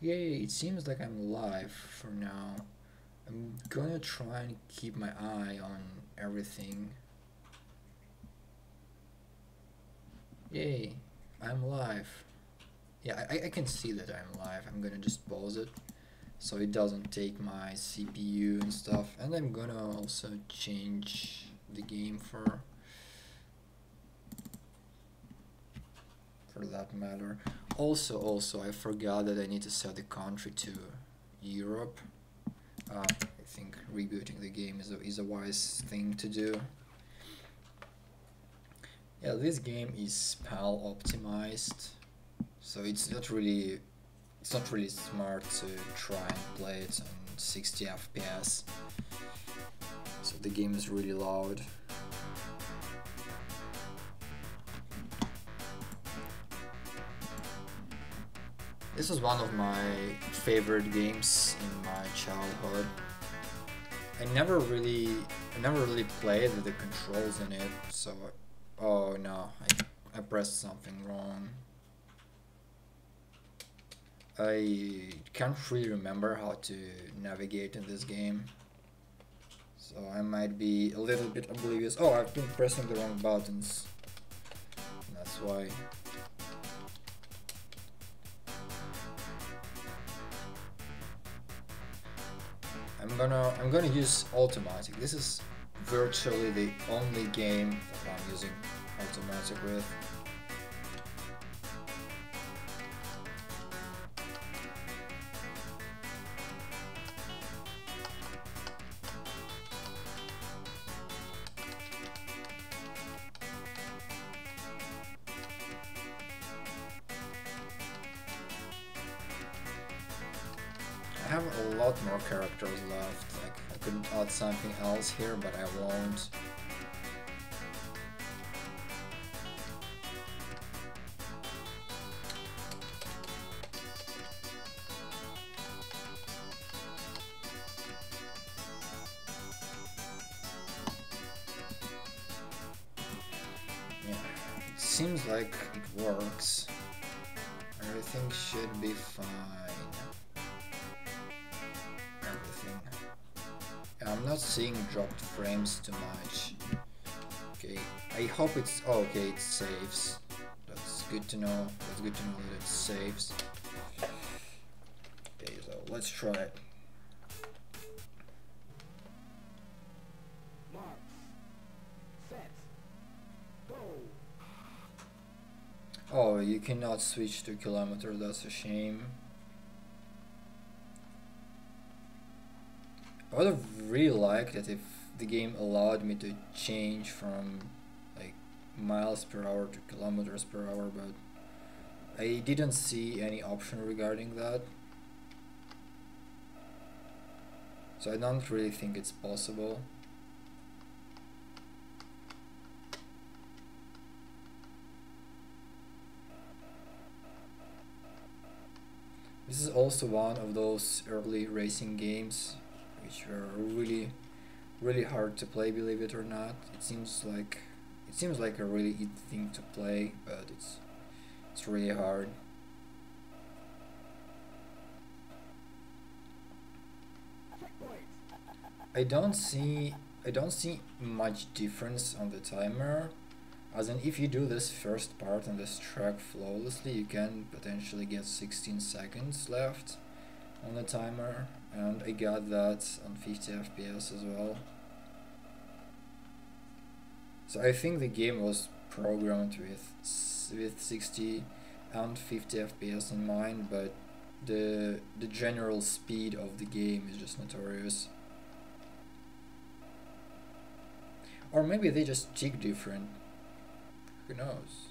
Yay, it seems like I'm live for now. I'm gonna try and keep my eye on everything. Yay, I'm live. Yeah, I can see that I'm live. I'm gonna just pause it so it doesn't take my CPU and stuff. And I'm gonna also change the game for that matter. Also, I forgot that I need to set the country to Europe. I think rebooting the game is a wise thing to do. Yeah, this game is PAL optimized, so it's not really smart to try and play it on 60 FPS. So the game is really loud. This was one of my favorite games in my childhood. I never really played with the controls in it, so oh no, I pressed something wrong. I can't really remember how to navigate in this game, so I might be a little bit oblivious. Oh, I've been pressing the wrong buttons. That's why. I'm gonna use automatic. This is virtually the only game that I'm using automatic with. I have a lot more characters left. Like, I could add something else here, but I won't. Yeah, it seems like it works. Everything should be fine. I'm not seeing dropped frames too much. Okay, I hope it's okay. It saves. That's good to know. That's good to know that it saves. Okay, so let's try it. Marks. Set. Go. Oh, you cannot switch to kilometer. That's a shame. I would have really liked it if the game allowed me to change from like miles per hour to kilometers per hour, but I didn't see any option regarding that. So I don't really think it's possible. This is also one of those early racing games which were really hard to play, believe it or not. It seems like a really easy thing to play, but it's really hard. I don't see much difference on the timer, as in if you do this first part on this track flawlessly, you can potentially get 16 seconds left on the timer, and I got that on 50 FPS as well. So I think the game was programmed with 60 and 50 FPS in mind, but the general speed of the game is just notorious. Or maybe they just tick different. Who knows?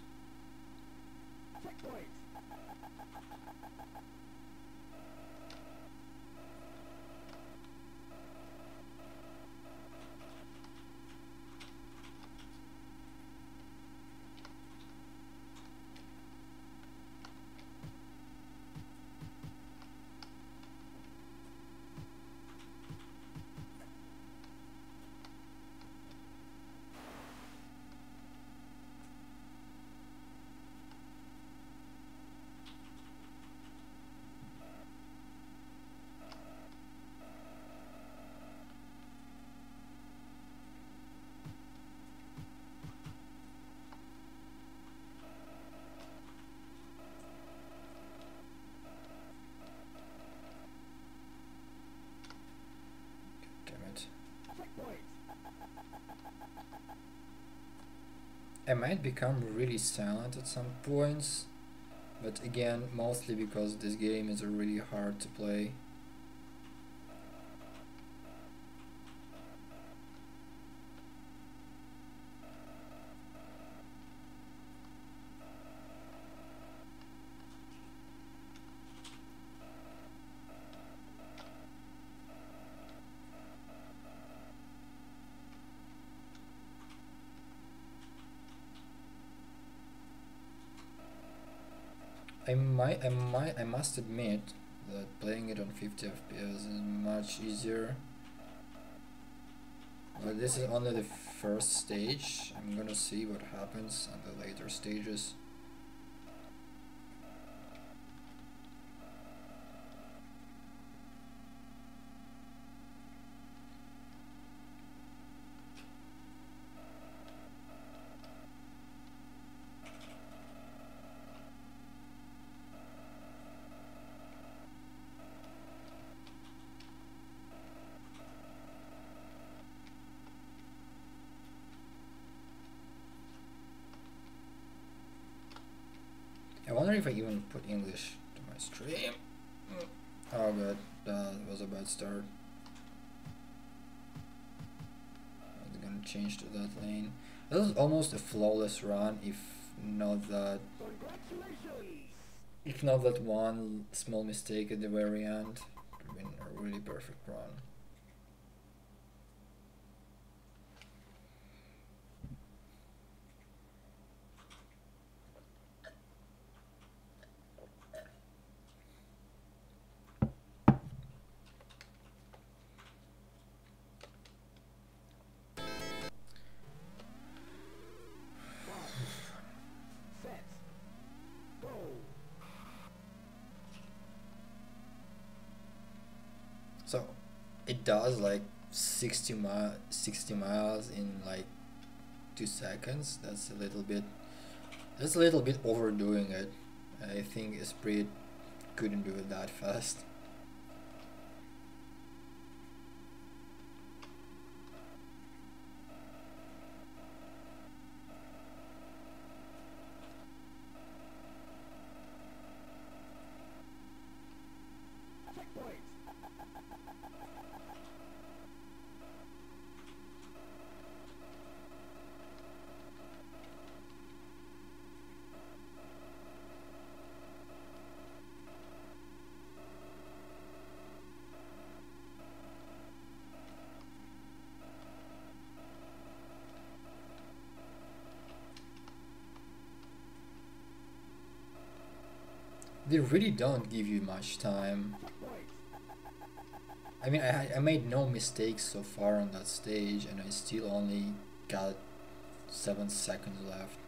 I might become really silent at some points, but again, mostly because this game is really hard to play. I must admit that playing it on 50 FPS is much easier. But this is only the first stage. I'm gonna see what happens on the later stages. I wonder if I even put English to my stream. Oh god, that was a bad start. I'm gonna change to that lane. That was almost a flawless run, not that if not that one small mistake at the very end. It would have been a really perfect run. Set. Go. So it does like 60 miles in like 2 seconds. That's a little bit overdoing it. I think Esprit couldn't do it that fast. Checkpoint. They really don't give you much time. Checkpoint. I mean, I made no mistakes so far on that stage, and I still only got 7 seconds left.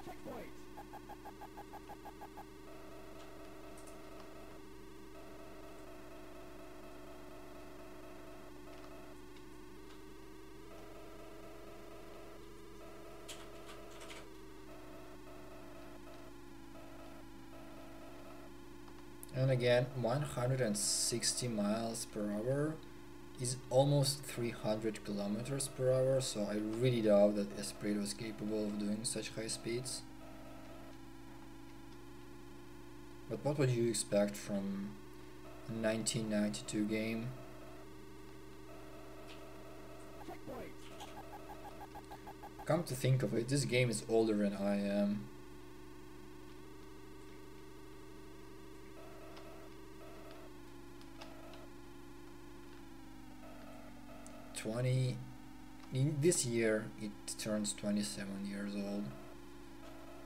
Checkpoint. And again, 160 miles per hour is almost 300 kilometers per hour, so I really doubt that Esprit was capable of doing such high speeds. But what would you expect from a 1992 game? Checkpoint. Come to think of it, this game is older than I am. 20 in this year it turns 27 years old.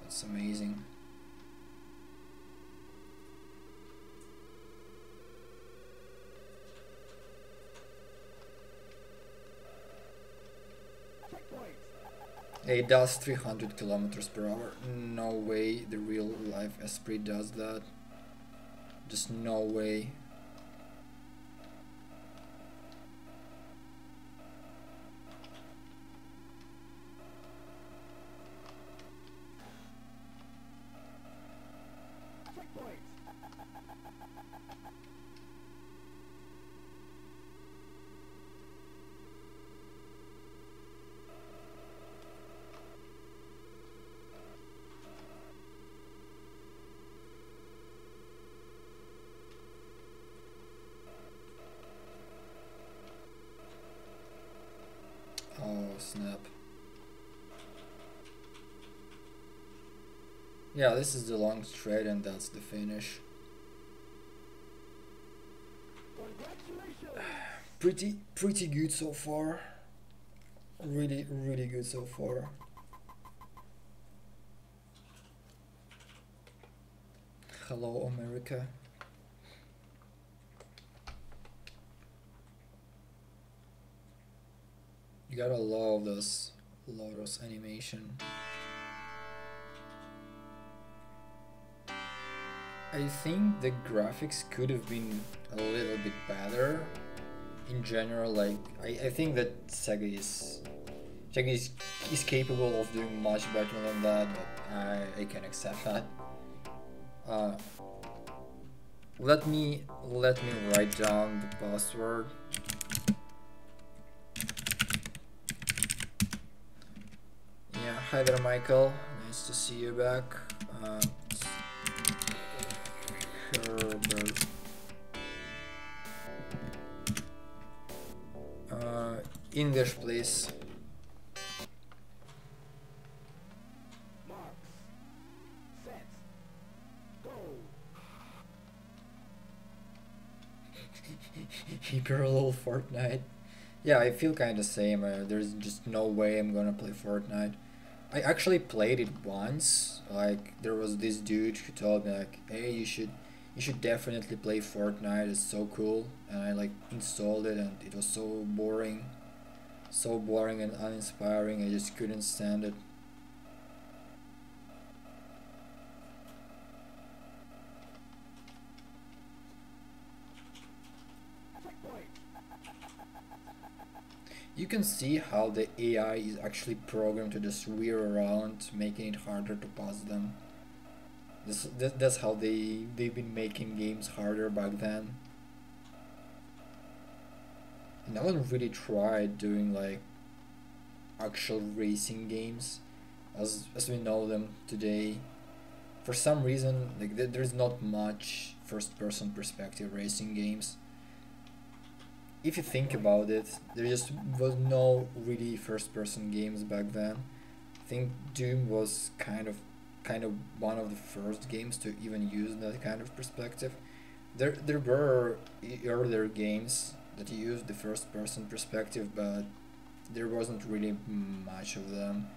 That's amazing. It does 300 kilometers per hour. No way the real life Esprit does that. Just no way. Yeah, this is the long straight and that's the finish. Congratulations! Pretty good so far. Really good so far. Hello America. You gotta love those Lotus animation. I think the graphics could have been a little bit better. In general, like I think that Sega is capable of doing much better than that, but I can accept that. Uh, let me write down the password. Yeah, hi there, Michael. Nice to see you back. Herbert. English, please. Marks. Set. Go. He parallel Fortnite. Yeah, I feel kind of same. There's just no way I'm gonna play Fortnite. I actually played it once. Like there was this dude who told me like, "Hey, you should definitely play Fortnite. It's so cool." And I like installed it, and it was so boring and uninspiring. I just couldn't stand it. Checkpoint. You can see how the AI is actually programmed to just wear around, making it harder to pass them. That's how they've been making games harder back then. No one really tried doing like actual racing games as we know them today. For some reason, like there's not much first person perspective racing games. If you think about it, there just was no really first person games back then. I think Doom was kind of one of the first games to even use that kind of perspective. There were earlier games that used the first person perspective, but there wasn't really much of them.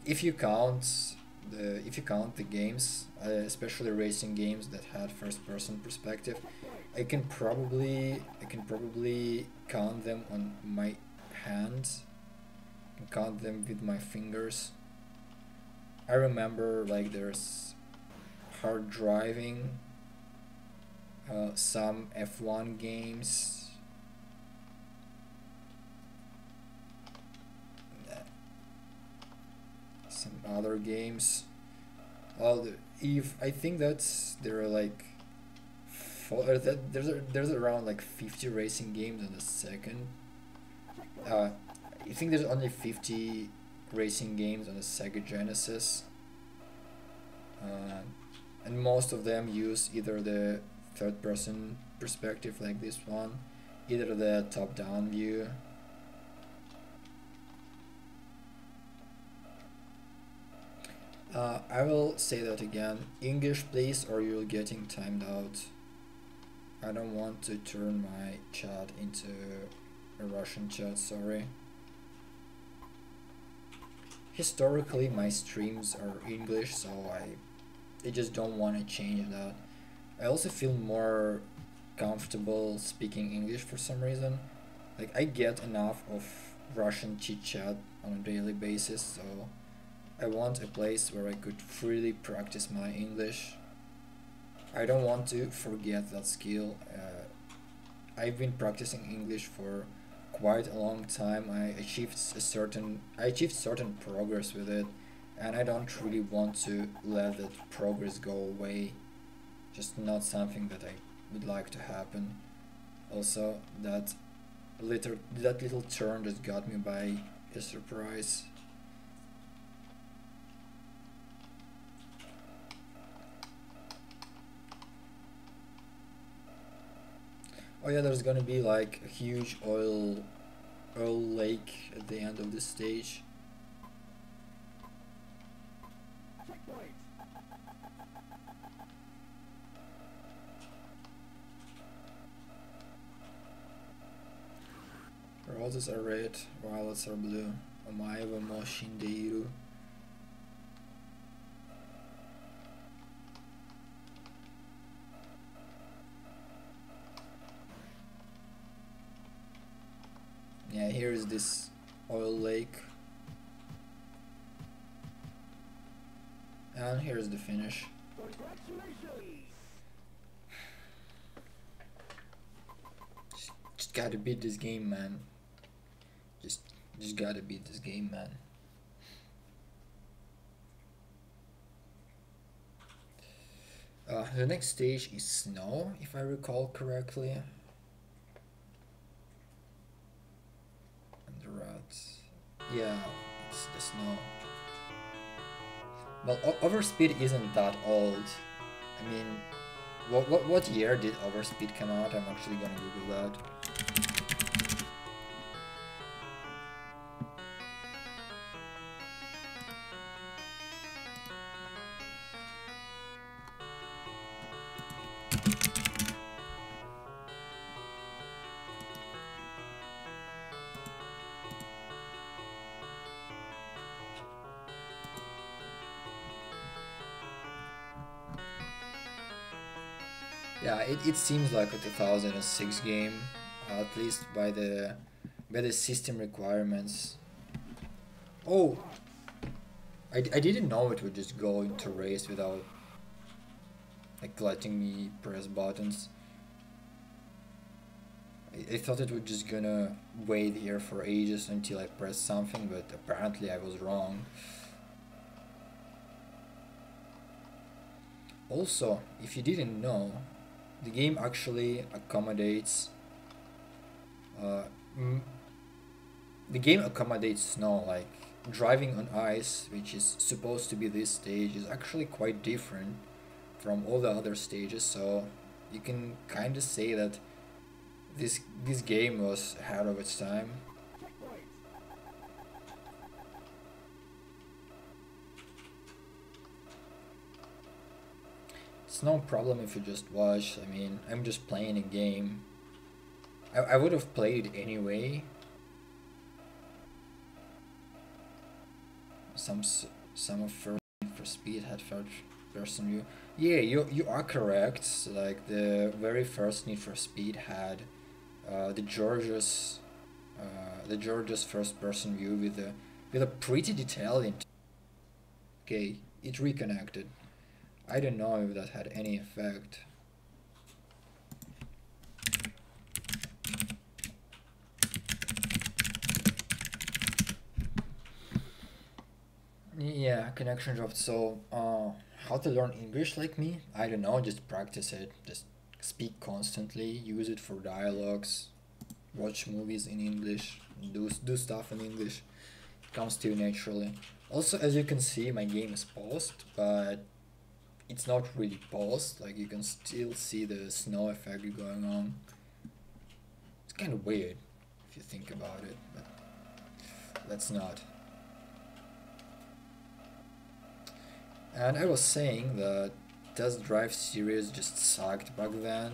If you count the games, especially racing games that had first person perspective, I can probably count them on my hands and count them with my fingers. I remember like there's hard driving, some F1 games, some other games. All the, if I think that's there are like there's around like 50 racing games on the second. I think there's only 50 racing games on the Sega Genesis, uh, and most of them use either the third person perspective like this one, either the top down view. I will say that again. English please, or you're getting timed out. I don't want to turn my chat into a Russian chat, sorry. Historically, my streams are English, so I just don't want to change that. I also feel more comfortable speaking English for some reason. Like, I get enough of Russian chit chat on a daily basis, so I want a place where I could freely practice my English. I don't want to forget that skill. I've been practicing English for quite a long time. I achieved certain progress with it, and I don't really want to let that progress go away. Just not something that I would like to happen. Also, that little turn just got me by a surprise. Oh yeah, there's gonna be like a huge oil lake at the end of the stage. Checkpoint. Roses are red, violets are blue. Omaiva Moshindeiro. Yeah, here is this oil lake. And here's the finish. Just gotta beat this game, man. Just gotta beat this game, man. The next stage is snow, if I recall correctly. And the rats. Yeah, it's the snow. Well, Overspeed isn't that old. I mean, what year did Overspeed come out? I'm actually gonna Google that. Yeah, it seems like a 2006 game, at least by the system requirements. Oh, I didn't know it would just go into race without like letting me press buttons. I thought it would just gonna wait here for ages until I press something, but apparently I was wrong. Also, if you didn't know, the game actually accommodates the game accommodates snow. Like driving on ice, which is supposed to be this stage, is actually quite different from all the other stages, so you can kind of say that this game was ahead of its time. It's no problem if you just watch. I mean, I'm just playing a game. I would have played anyway. Some of First for Speed had first person view. Yeah, you are correct. Like the very first Need for Speed had the Georgia's first person view with a pretty detailed. Okay, it reconnected. I don't know if that had any effect. Yeah, connection dropped. So, how to learn English like me? I don't know, just practice it. Just speak constantly, use it for dialogues, watch movies in English, do stuff in English. It comes to you naturally. Also, as you can see, my game is paused, but it's not really paused. Like, you can still see the snow effect going on. It's kind of weird if you think about it, but let's not. And I was saying that Test Drive series just sucked back then.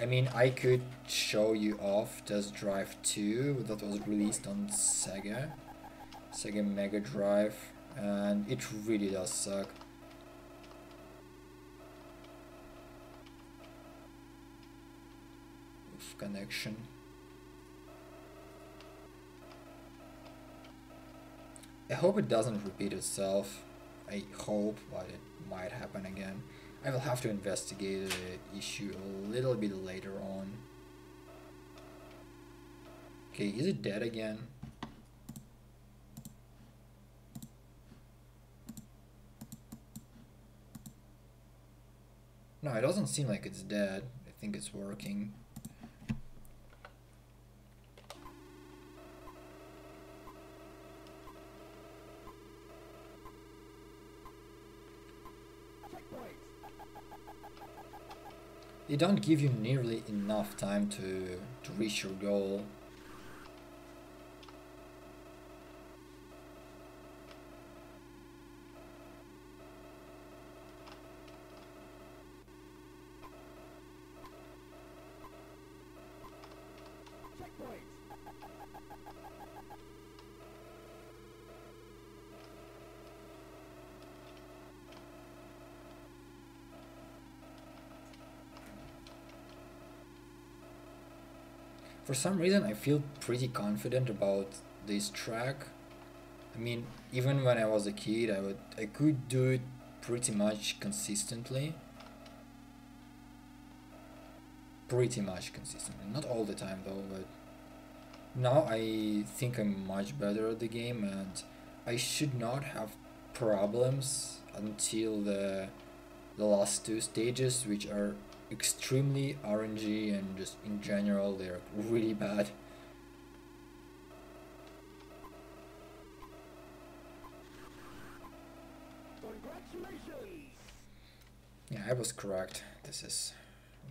I mean, I could show you off Test Drive 2 that was released on Sega Mega Drive, and it really does suck. Oof, connection. I hope it doesn't repeat itself. I hope, but it might happen again. I will have to investigate the issue a little bit later on. Okay, is it dead again? No, it doesn't seem like it's dead. I think it's working. They don't give you nearly enough time to reach your goal. For some reason, I feel pretty confident about this track. I mean, even when I was a kid, I could do it pretty much consistently. Pretty much consistently. Not all the time though, but now I think I'm much better at the game, and I should not have problems until the last two stages, which are extremely RNG and just in general they're really bad. Congratulations! Yeah, I was correct. This is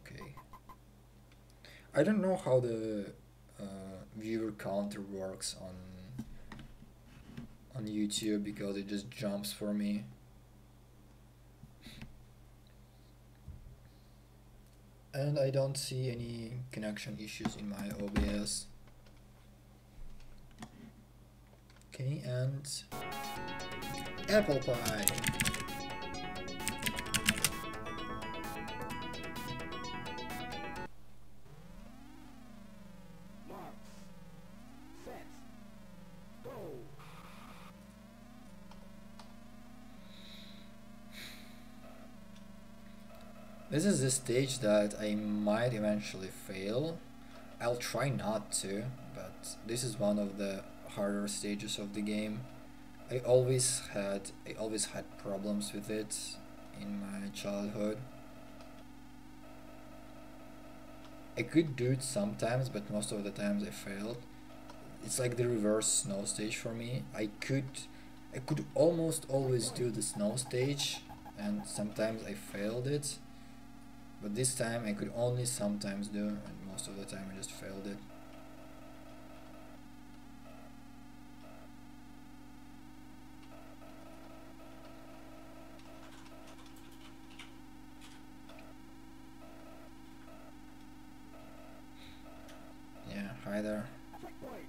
okay. I don't know how the viewer counter works on YouTube because it just jumps for me. And I don't see any connection issues in my OBS. Okay, and apple pie. Marks. Set. Go. This is the stage that I might eventually fail. I'll try not to, but this is one of the harder stages of the game. I always had problems with it in my childhood. I could do it sometimes, but most of the times I failed. It's like the reverse snow stage for me. I could almost always do the snow stage, and sometimes I failed it. But this time I could only sometimes do, and most of the time I just failed it. Yeah, hi there. Checkpoint.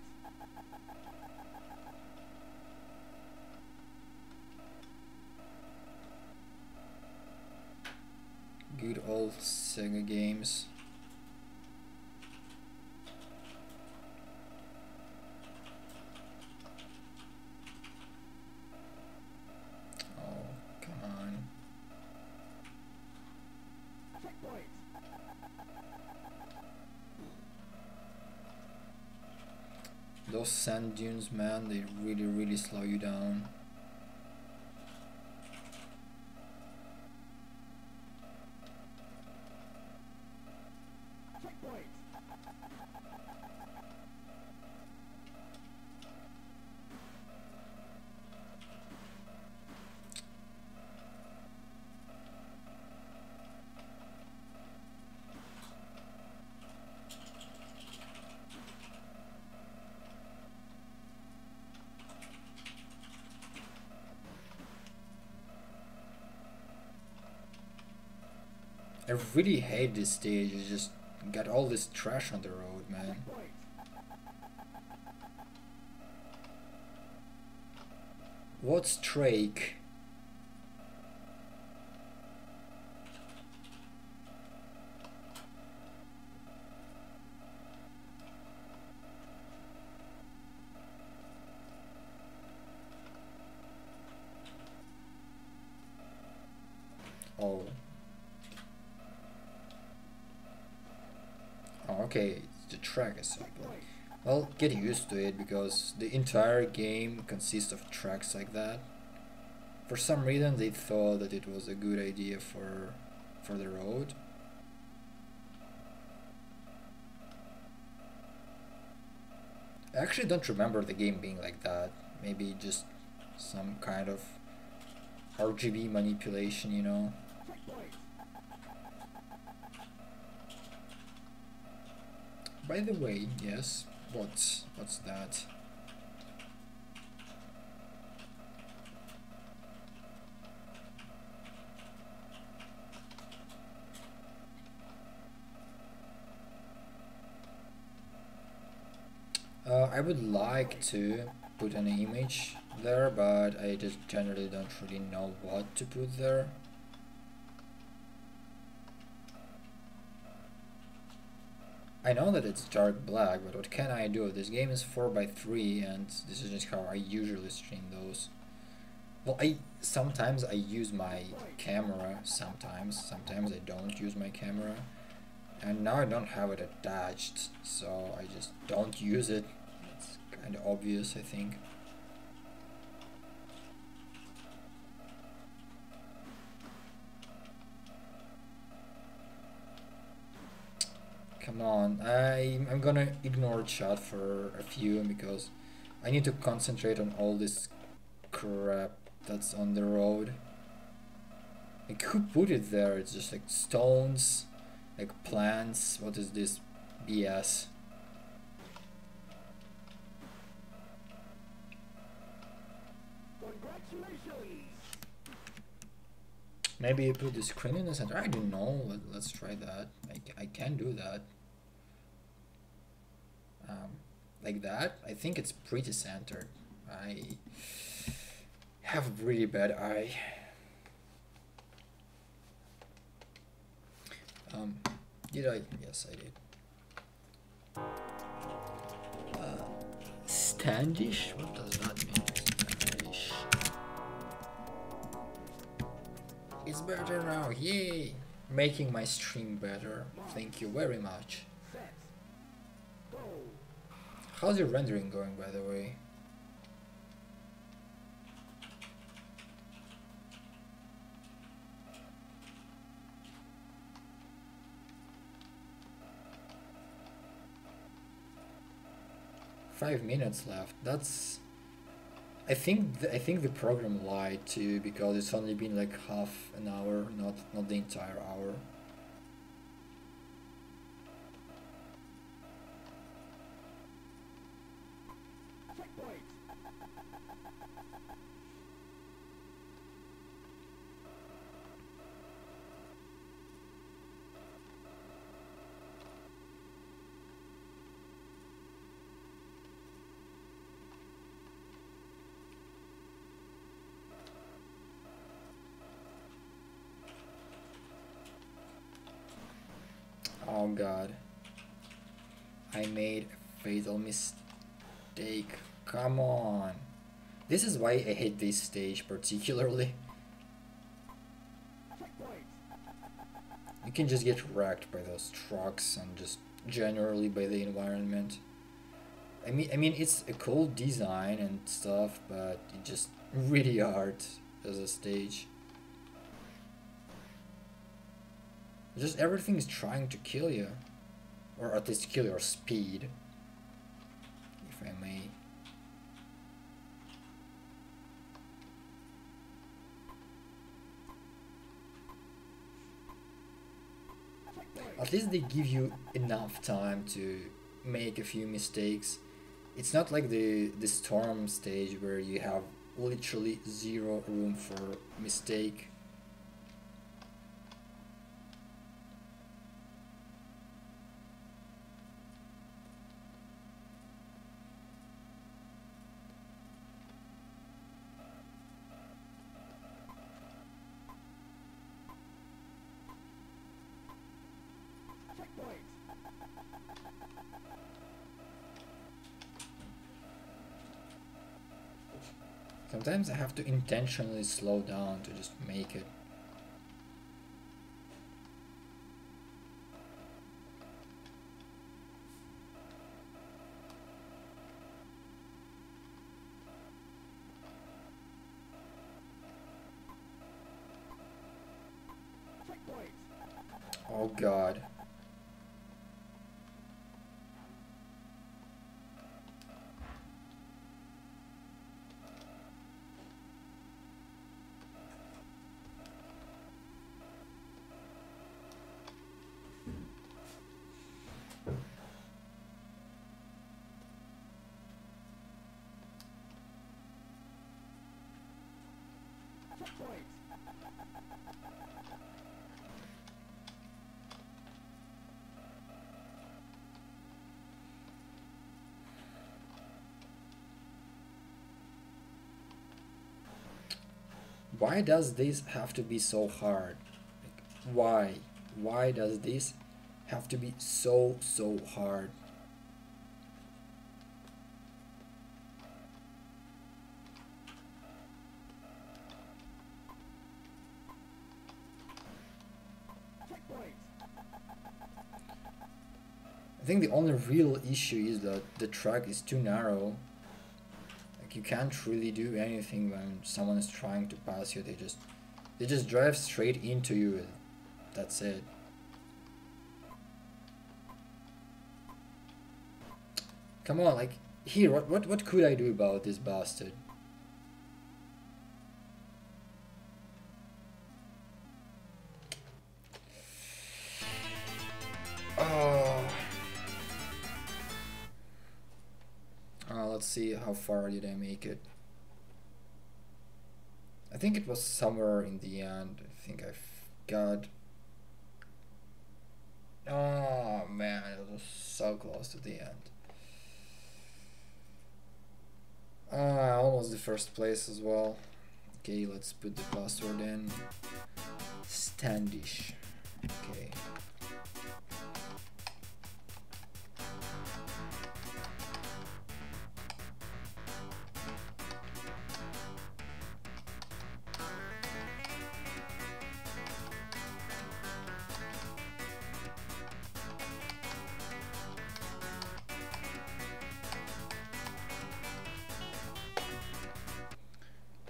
Good old Sega games. Oh, come on. Checkpoint. Those sand dunes, man, they really slow you down. Checkpoint. I really hate this stage. You just got all this trash on the road, man. Checkpoint. What's Drake? Oh. Oh, okay. The track is simple. Checkpoint. Well, get used to it because the entire game consists of tracks like that. For some reason, they thought that it was a good idea for the road. I actually don't remember the game being like that. Maybe just some kind of RGB manipulation, you know. Checkpoint. By the way, yes. What's that? I would like to put an image there, but I just generally don't really know what to put there. I know that it's dark black, but what can I do? This game is 4x3, and this is just how I usually stream those. Well, sometimes I use my camera, sometimes I don't use my camera. And now I don't have it attached, so I just don't use it. It's kind of obvious, I think. Come on, I'm gonna ignore chat for a few because I need to concentrate on all this crap that's on the road. Like, who put it there? It's just like stones, like plants. What is this BS? Congratulations! Maybe you put the screen in the center. I don't know. Let's try that. I can do that. Like that. I think it's pretty centered. I have a really bad eye. Did I? Yes, I did. Standish? What does that mean? Standish. It's better now. Yay! Making my stream better. Thank you very much. Set. Go. How's your rendering going, by the way? Five minutes left. That's. I think the program lied too, because it's only been like half an hour, not the entire hour. Checkpoint. Oh god. I made a fatal mistake. Come on. This is why I hate this stage particularly. Checkpoint. You can just get wrecked by those trucks and just generally by the environment. I mean it's a cool design and stuff, but it's just really hard as a stage. Just everything is trying to kill you. Or at least kill your speed. If I may. At least they give you enough time to make a few mistakes. It's not like the storm stage where you have literally zero room for mistake. Checkpoint. Sometimes I have to intentionally slow down to just make it. Checkpoint. Oh god. Checkpoint. Why does this have to be so hard? Like, why? Why does this have to be so hard. Checkpoint. I think the only real issue is that the track is too narrow. Like you can't really do anything when someone is trying to pass you. They just drive straight into you. And that's it. Come on, like here. What could I do about this bastard? Oh. Let's see how far did I make it. I think it was somewhere in the end. I think I've got. Oh man, it was so close to the end. Almost the first place as well. Okay, let's put the password in. Standish. Okay.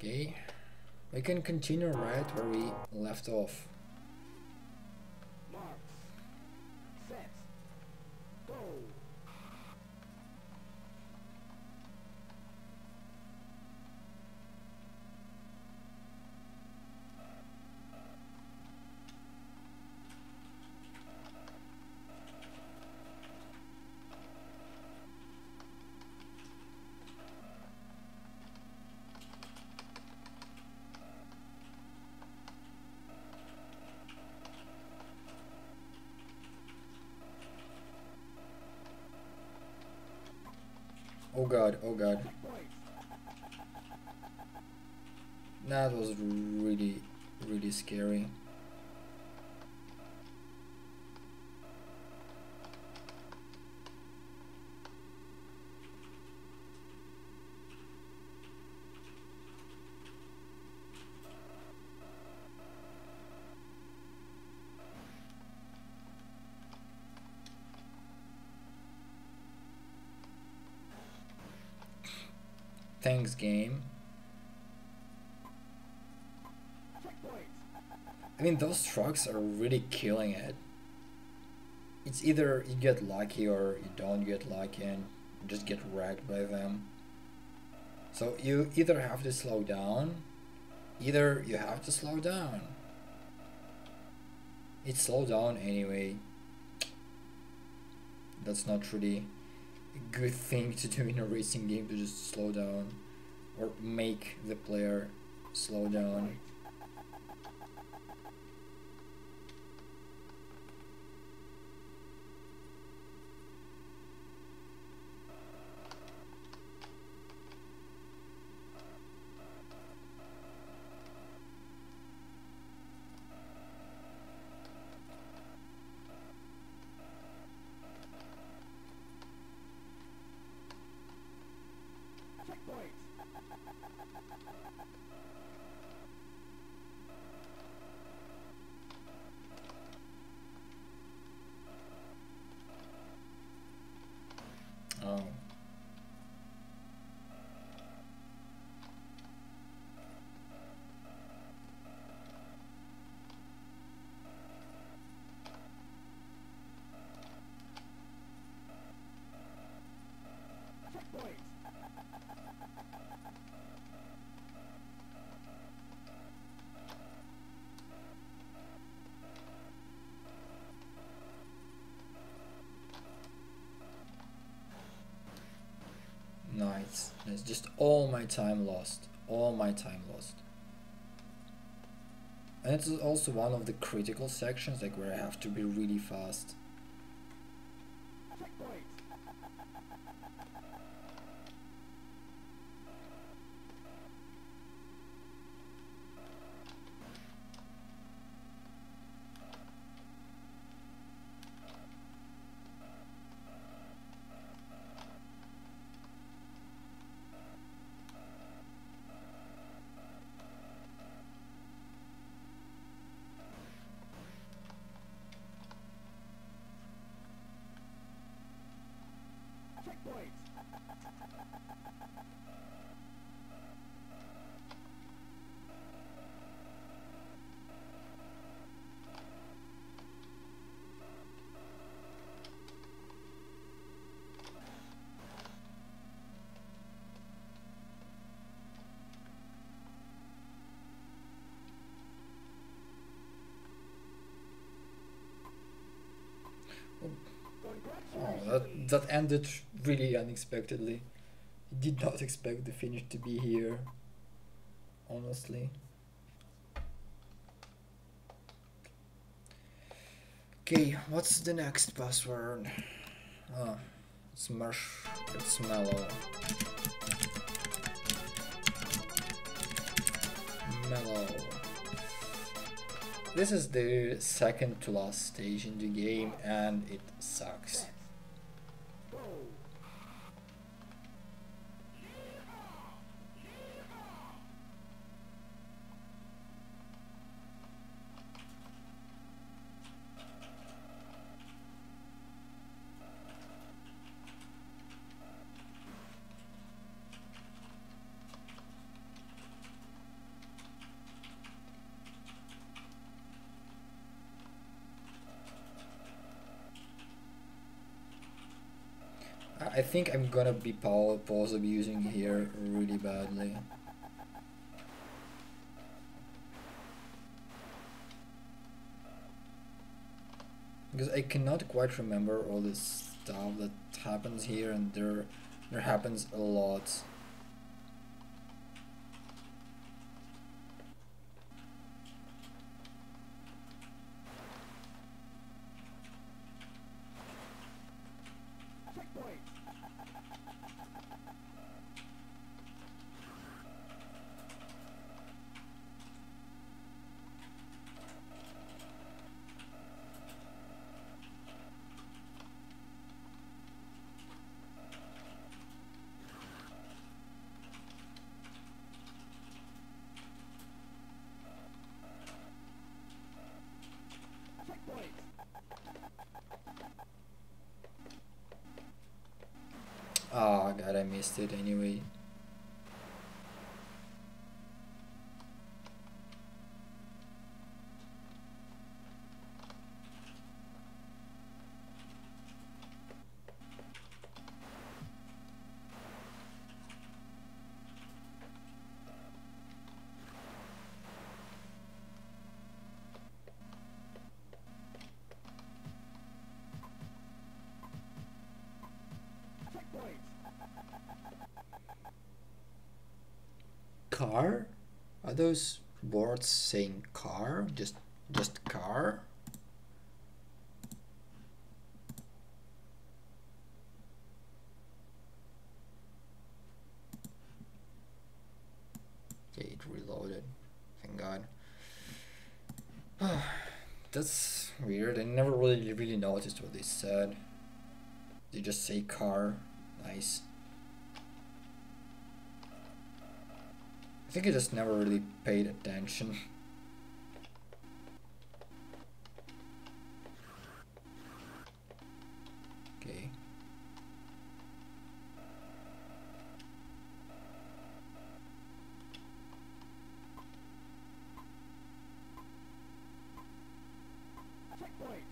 Okay, we can continue right where we left off. Marks. Set. Go. Oh god, oh god. Checkpoint. That was really scary. Thanks, game. Checkpoint. I mean, those trucks are really killing it. It's either you get lucky or you don't get lucky and you just get wrecked by them. So you either have to slow down, either you have to slow down. It's slow down anyway. That's not really a good thing to do in a racing game, to just slow down or make the player slow down. Checkpoint. Oh. Checkpoint. Nice. It's just all my time lost. All my time lost. And it's also one of the critical sections, like where I have to be really fast. Checkpoint. Checkpoint. Oh, that ended really unexpectedly. Did not expect the finish to be here, honestly. Okay, what's the next password? Oh, it's mellow. Mellow. This is the second to last stage in the game and it sucks. Go. I think I'm gonna be pause abusing here really badly. Because I cannot quite remember all this stuff that happens here, and there happens a lot. Checkpoint. Checkpoint. Oh god, I missed it anyway. Checkpoint. Car? Are those words saying car? Just car? Okay, it reloaded. Thank God. That's weird. I never really noticed what they said. They just say car. Nice. I think I just never really paid attention. Okay. Checkpoint.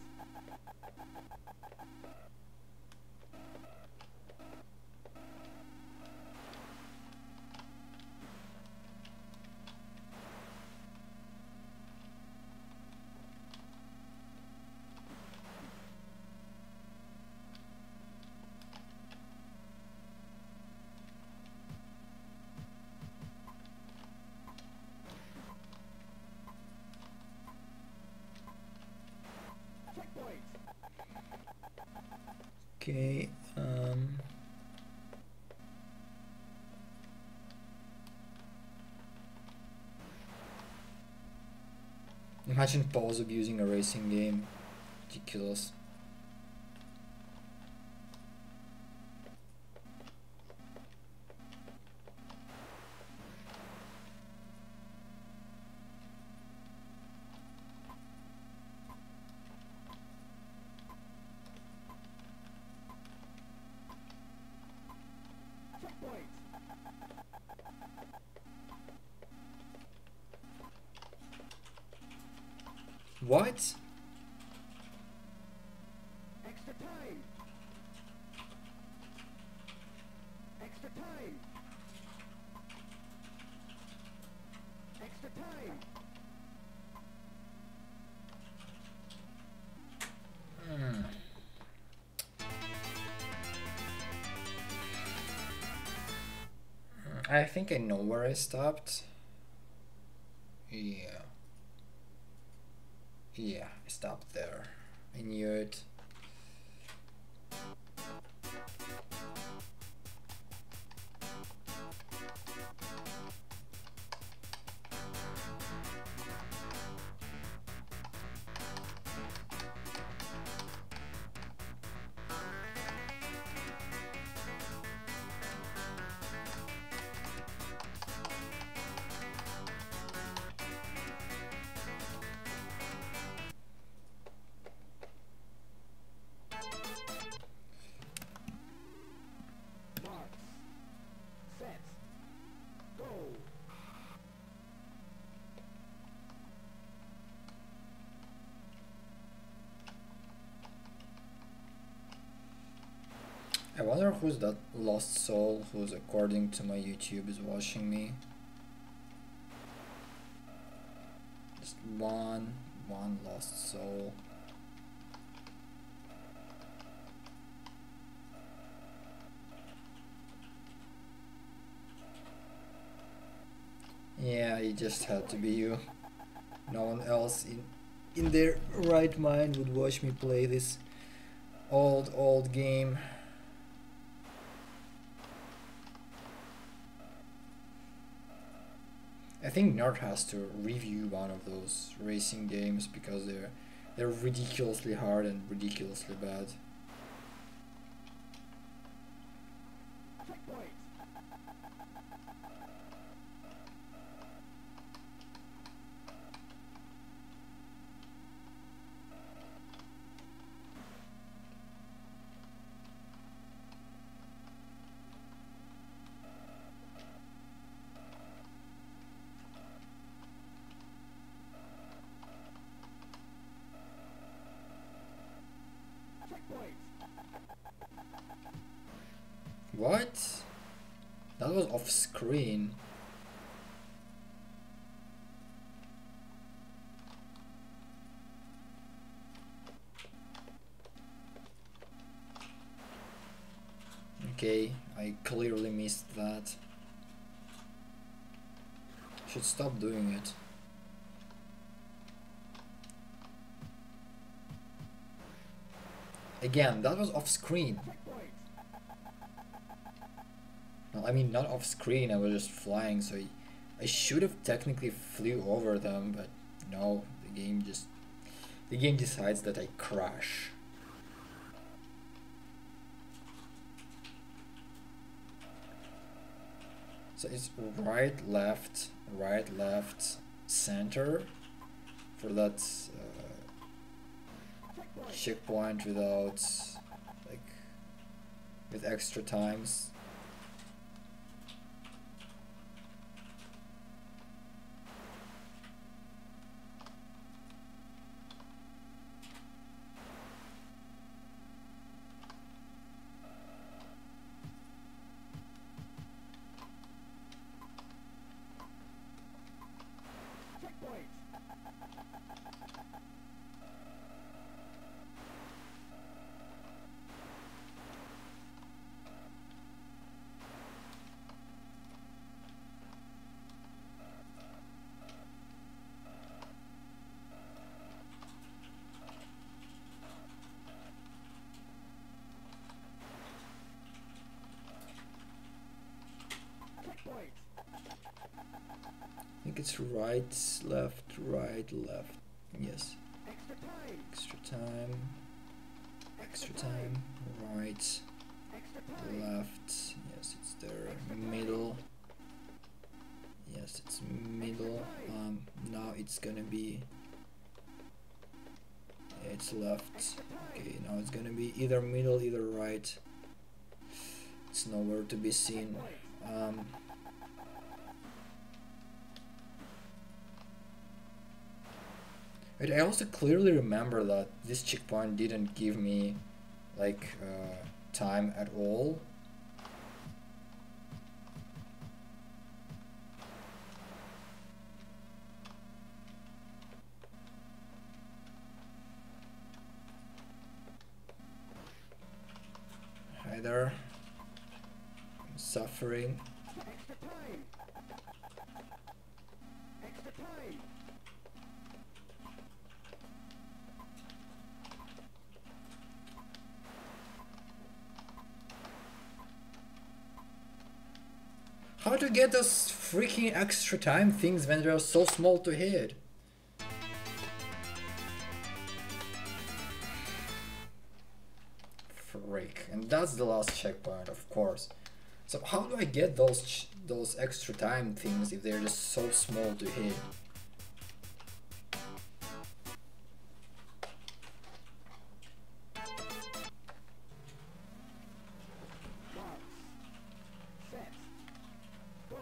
Checkpoint. Okay. Imagine pause abusing a racing game. Ridiculous. What? Extra time. Extra time. Extra time. Hmm. I think I know where I stopped. Yeah. Yeah, I stopped there. I knew it. Marks. Set. Go. I wonder who's that lost soul who's, according to my YouTube, is watching me. Just one lost soul. Yeah, it just had to be you. No one else in their right mind would watch me play this old game. I think Nerd has to review one of those racing games because they're ridiculously hard and ridiculously bad. Checkpoint. Checkpoint. What? That was off screen. Okay, I clearly missed that. Should stop doing it. Again, that was off screen. Checkpoint. No, I mean not off screen, I was just flying, so I should have technically flew over them, but no, the game decides that I crash. So it's right, left, center for that checkpoint without, like, with extra times. Checkpoint. Checkpoint. I think it's right, left. Yes. Extra time. Extra time, right, Extra time. left. Yes, it's there. Middle. Yes, it's middle. Now it's gonna be. It's left. Okay, now it's gonna be either middle, either right. It's nowhere to be seen. I also clearly remember that this checkpoint didn't give me like time at all. Hi there. I'm suffering. Extra time. Extra time. How to get those freaking extra time things when they're so small to hit? Frick. And that's the last checkpoint, of course. So how do I get those extra time things if they're just so small to hit? Set. Go.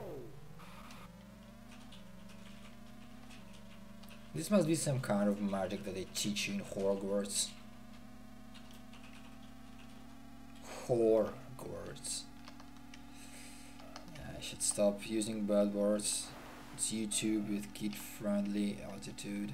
This must be some kind of magic that they teach you in Hogwarts. Hogwarts. Yeah, I should stop using bad words. It's YouTube with kid-friendly attitude.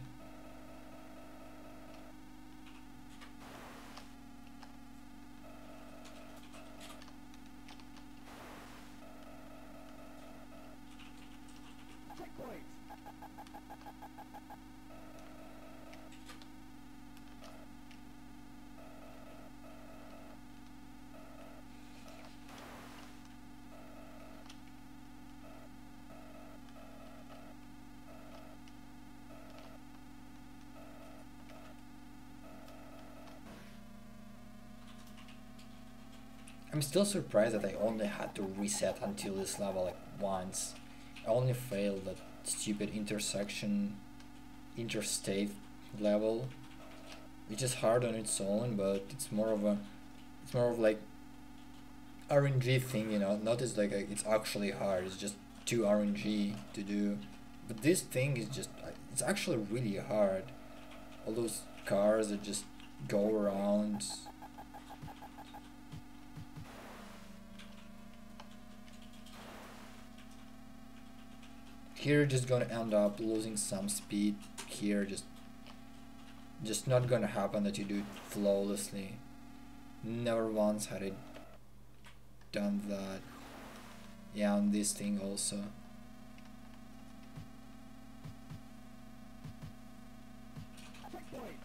Checkpoint. I'm still surprised that I only had to reset until this level like once. I only failed that stupid interstate level, which is hard on its own, but it's more of like RNG thing, you know. Not as like it's actually hard. It's just too RNG to do. But this thing is just it's actually really hard. All those cars that just go around. Here you're just gonna end up losing some speed. Here just not gonna happen that you do it flawlessly. Never once had I done that. Yeah, on this thing also. Checkpoint.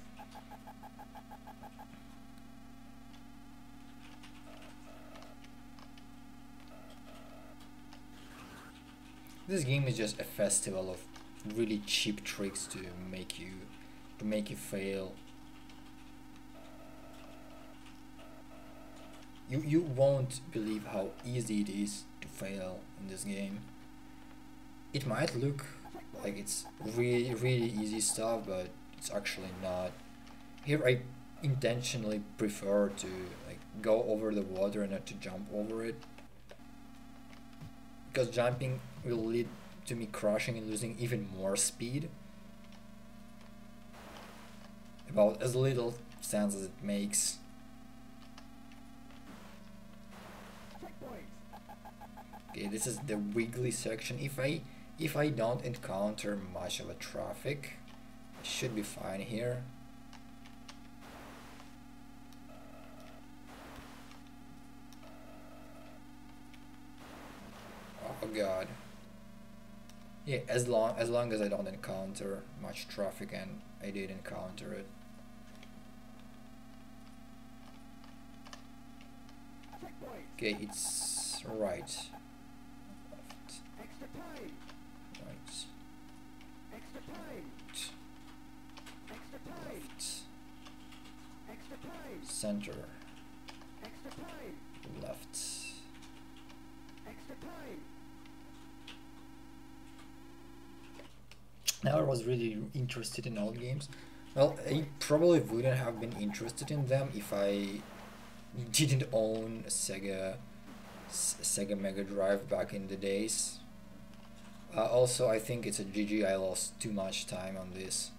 This game is just a festival of really cheap tricks to make you fail. You won't believe how easy it is to fail in this game. It might look like it's really easy stuff, but it's actually not. Here I intentionally prefer to like go over the water and not to jump over it, because jumping will lead to me crashing and losing even more speed. About as little sense as it makes. Checkpoint. Okay, this is the wiggly section. If I don't encounter much of a traffic, I should be fine here. Oh god. Yeah, as long as I don't encounter much traffic, and I did encounter it. Checkpoint. Okay, it's right. Left, Extra time. right, Extra time. Extra time. left, Extra time. center, Extra time. left. Extra time. Now I was really interested in old games. Well, I probably wouldn't have been interested in them if I didn't own a Sega Mega Drive back in the days. Also, I think it's a GG. I lost too much time on this.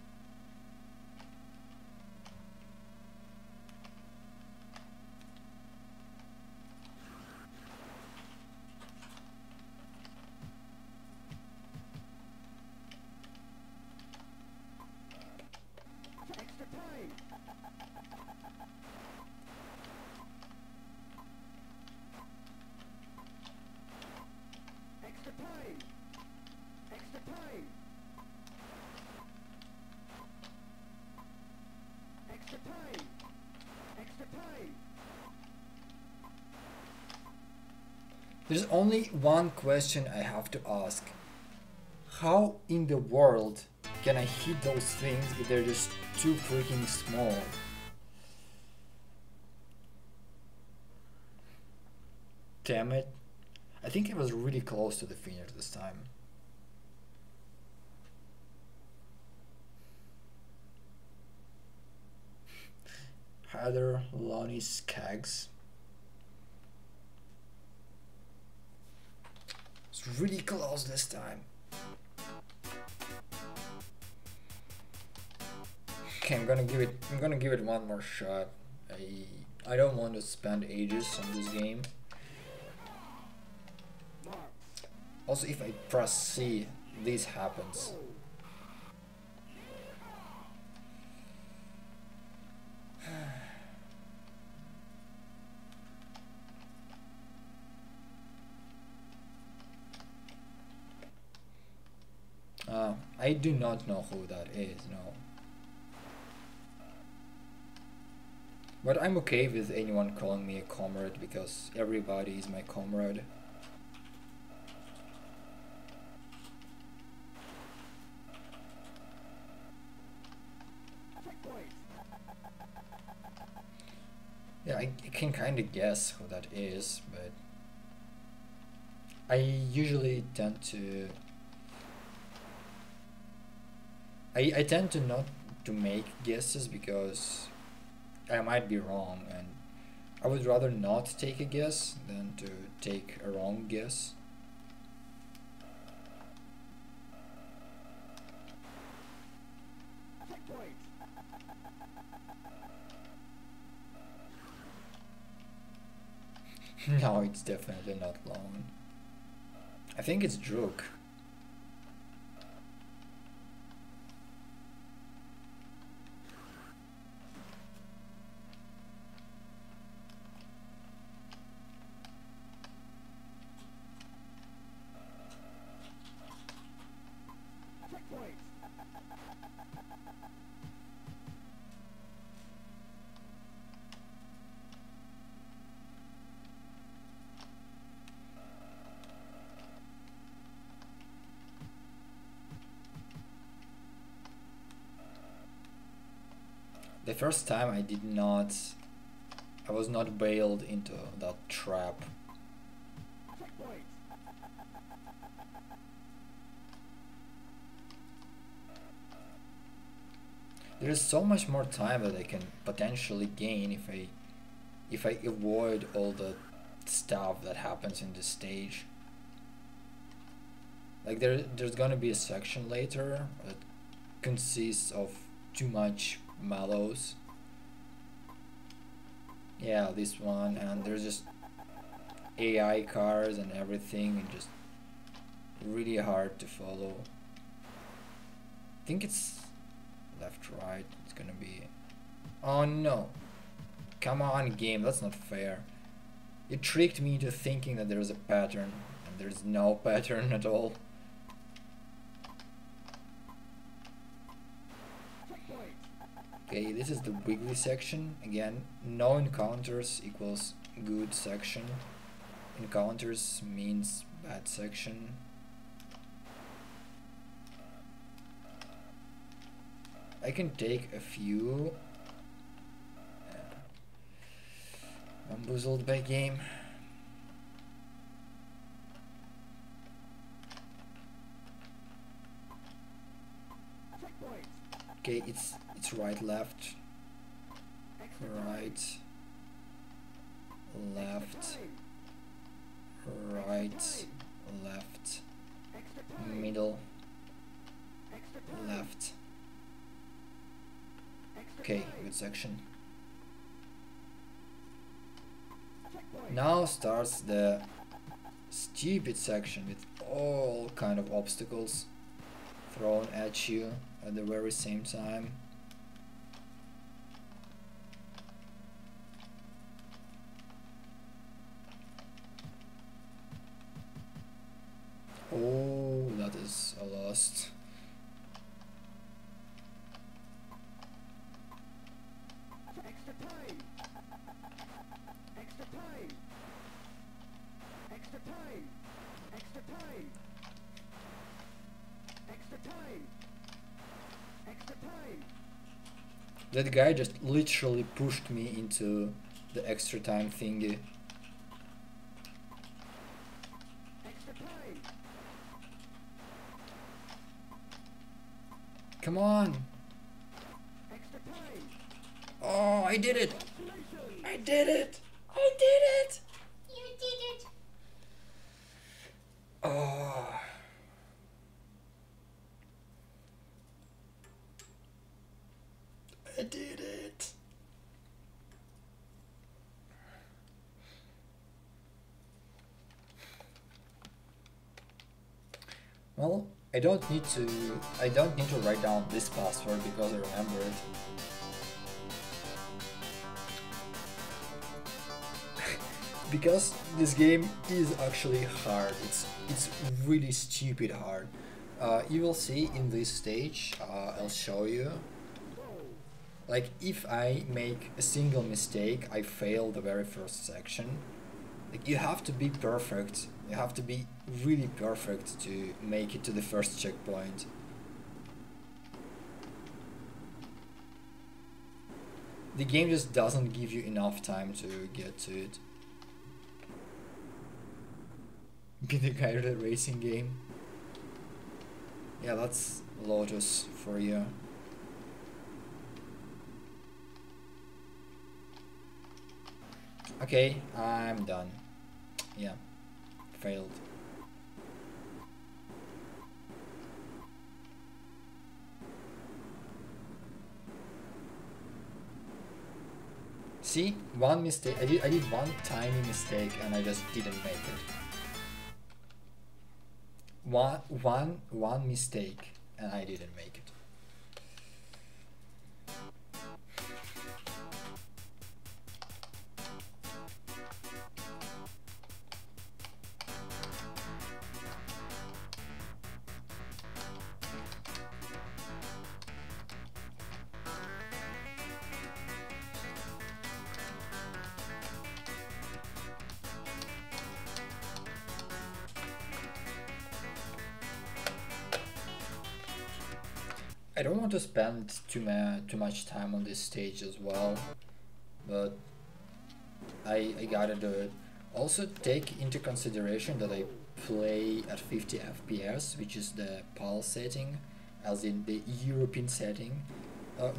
There's only one question I have to ask. How in the world can I hit those things if they're just too freaking small? Damn it. I think I was really close to the finish this time. Heather Lonnie Skaggs. It's really close this time. Okay, I'm gonna give it one more shot. I don't want to spend ages on this game. Also, if I press C, this happens. I do not know who that is, no. But I'm okay with anyone calling me a comrade because everybody is my comrade. Yeah, I can kind of guess who that is, but I usually tend to I tend to not to make guesses because I might be wrong, and I would rather not take a guess than to take a wrong guess. No, it's definitely not Lone. I think it's Drook. The first time I was not bailed into that trap. There is so much more time that I can potentially gain if I avoid all the stuff that happens in this stage. Like there's gonna be a section later that consists of too much mallows. Yeah, this one, and there's just AI cars and everything, and just really hard to follow. I think it's left, right. It's gonna be. Oh no! Come on, game. That's not fair. You tricked me into thinking that there's a pattern, and there's no pattern at all. Okay, this is the wiggly section. Again, no encounters equals good section. Encounters means bad section. I can take a few. Bamboozled by game. Okay, it's right, left, right, left, right, left, middle, left. Okay, good section. Now starts the stupid section with all kind of obstacles thrown at you at the very same time. Oh, that is a lost. Extra time. Extra time. Extra time. That guy just literally pushed me into the extra time thingy. Extra time. Come on! Extra time. Oh, I did it! Congratulations. I did it! I did it! You did it. Oh. I did it! Well, I don't need to write down this password because I remember it. Because this game is actually hard. It's really stupid hard. You will see in this stage. I'll show you. Like if I make a single mistake, I fail the very first section. Like you have to be perfect. You have to be really perfect to make it to the first checkpoint. The game just doesn't give you enough time to get to it. Be the guy with the racing game. Yeah, that's Lotus for you. Okay, I'm done. Yeah, failed. See, one mistake. I did one tiny mistake and I just didn't make it. One mistake and I didn't make it. I don't want to spend too much time on this stage as well, but I gotta do it. Also take into consideration that I play at 50 FPS, which is the PAL setting, as in the European setting.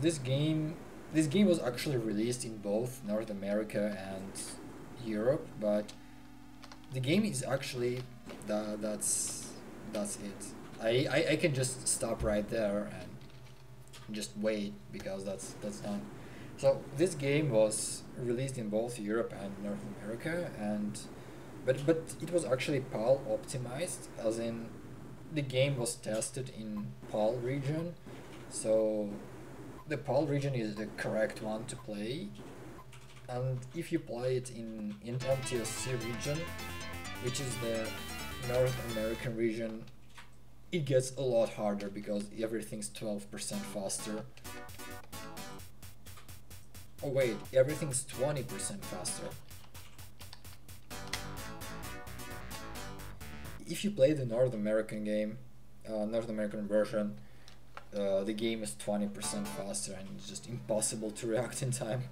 This game was actually released in both North America and Europe, but the game is actually that's it. I can just stop right there and just wait because that's done. So this game was released in both Europe and North America, and but it was actually PAL optimized, as in the game was tested in PAL region, so the PAL region is the correct one to play. And if you play it in NTSC region, which is the North American region, it gets a lot harder because everything's 12% faster. Oh wait, everything's 20% faster. If you play the North American game, North American version, the game is 20% faster and it's just impossible to react in time.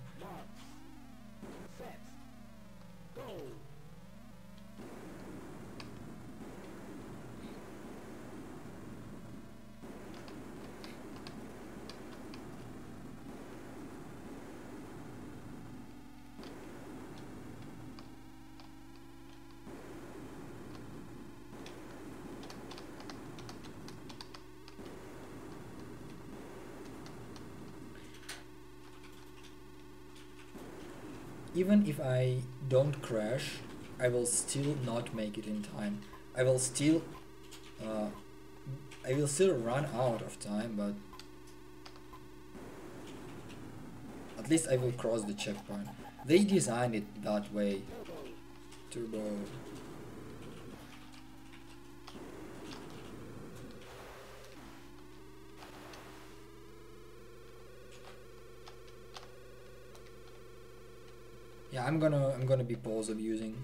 Even if I don't crash, I will still not make it in time. I will still run out of time, but at least I will cross the checkpoint. They designed it that way. Turbo. Yeah, I'm gonna be pause abusing.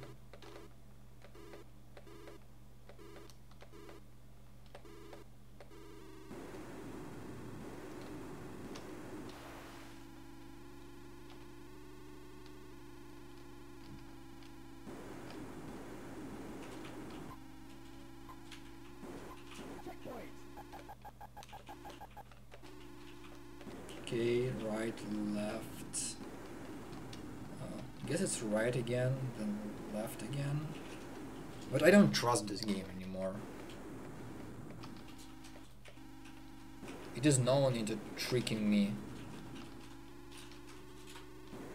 left. I guess it's right again, then left again. But I don't trust this game anymore. It is known into tricking me,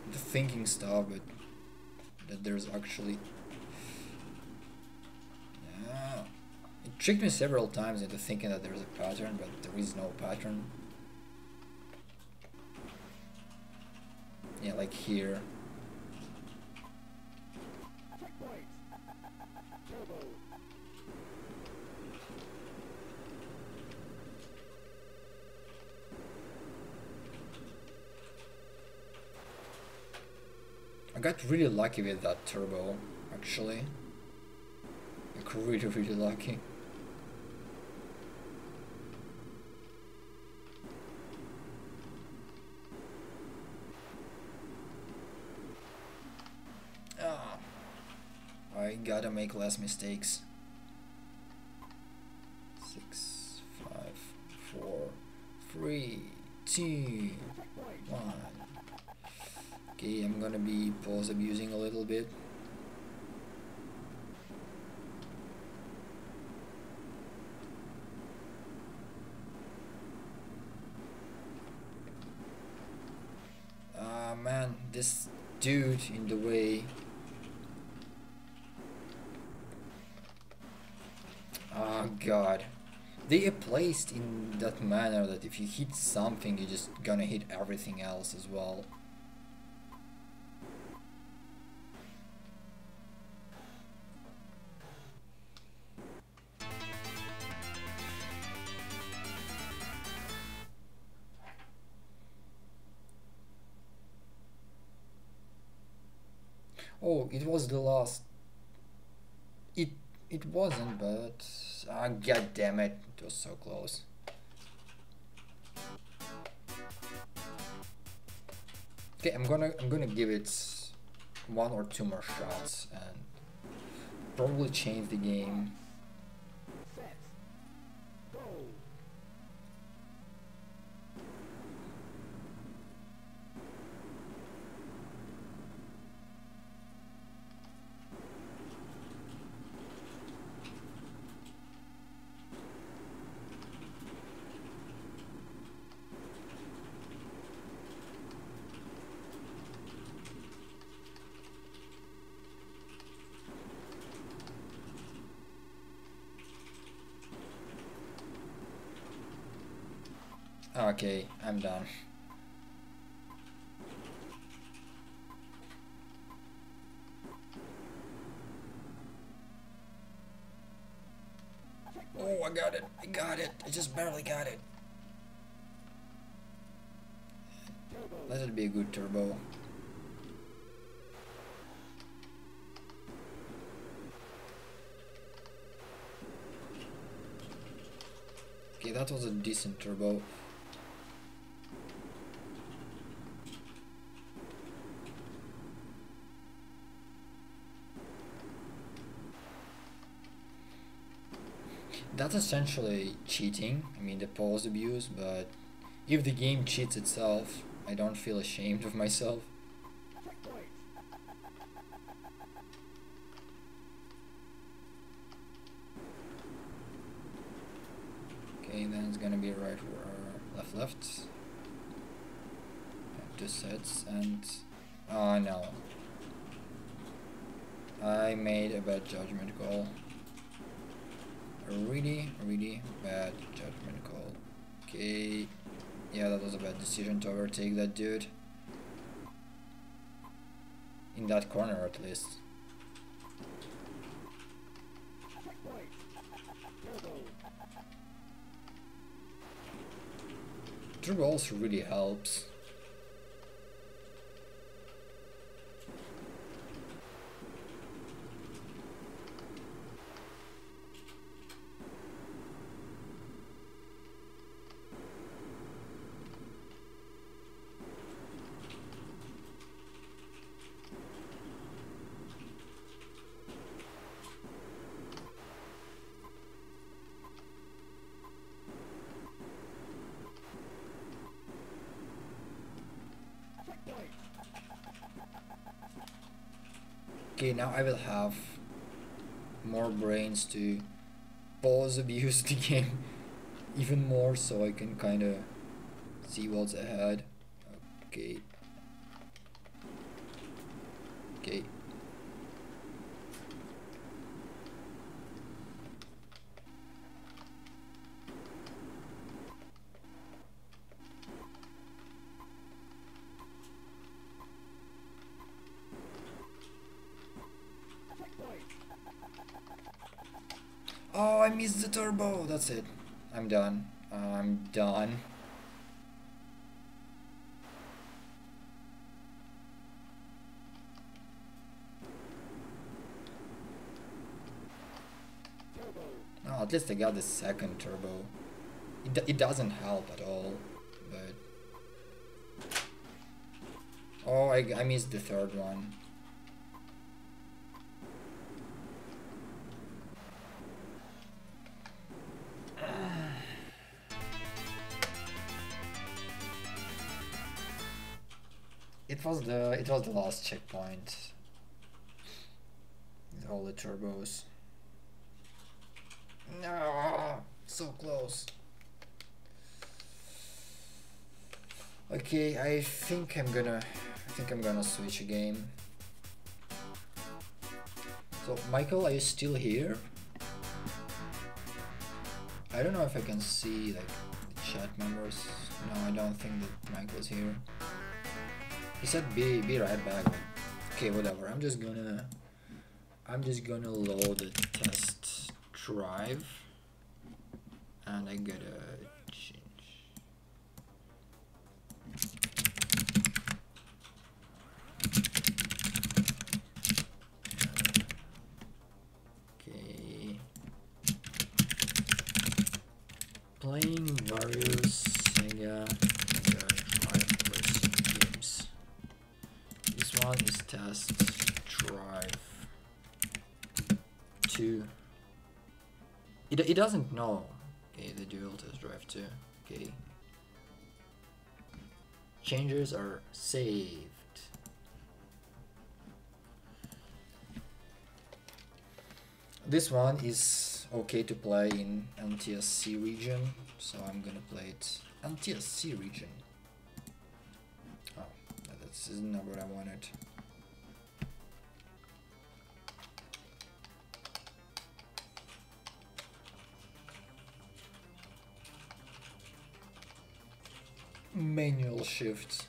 into thinking stuff, but that there's actually... Yeah. It tricked me several times into thinking that there's a pattern, but there is no pattern. Yeah, like here. I got really lucky with that turbo, actually. Like really lucky. I gotta make less mistakes. 6, 5, 4, 3, 2, 1. Okay, I'm gonna be pause abusing a little bit. Ah man, this dude in the way. Oh god. They are placed in that manner that if you hit something, you're just gonna hit everything else as well. Oh, it was the last. It wasn't, but god damn it, it was so close. Okay, I'm gonna give it 1 or 2 more shots and probably change the game. Okay, I'm done. Oh, I got it. I got it. I just barely got it. Let it be a good turbo. Okay, that was a decent turbo. That's essentially cheating. I mean, the pause abuse, but if the game cheats itself, I don't feel ashamed of myself. Okay, then it's gonna be right, left, left. 2 sets, and oh no, I made a bad judgment call. A really bad judgment call. Okay, yeah, that was a bad decision to overtake that dude. In that corner, at least. Turbo also really helps. Okay, now I will have more brains to pause abuse the game even more so I can kind of see what's ahead. Okay. Okay. Oh, I missed the turbo. That's it. I'm done. I'm done. Oh, at least I got the second turbo. It doesn't help at all, but... Oh, I missed the third one. It was the last checkpoint. With all the turbos. No, so close. Okay, I think I'm gonna switch a game. So Michael, are you still here? I don't know if I can see like the chat members. No, I don't think that Michael's here. He said be right back. Okay, whatever. I'm just gonna load the test drive and I gotta change. Okay. Playing various Sega MD Racing Games. This one is test drive 2. It doesn't know. Okay, the dual test drive 2. Okay. Changes are saved. This one is okay to play in NTSC region, so I'm gonna play it NTSC region. Oh, this is not what I wanted. Manual shift.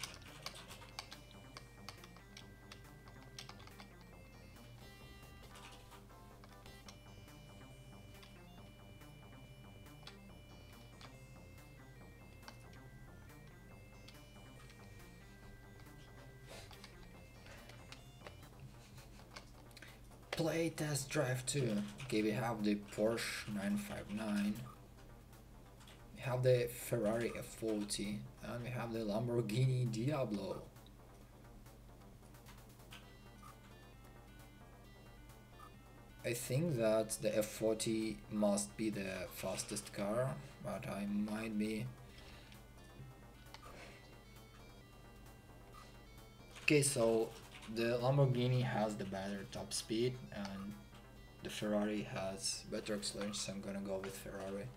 Play test drive 2. Okay, we have the Porsche 959. We have the Ferrari F40 and we have the Lamborghini Diablo. I think that the F40 must be the fastest car, but I might be. Okay, so the Lamborghini has the better top speed and the Ferrari has better acceleration, so I'm gonna go with Ferrari.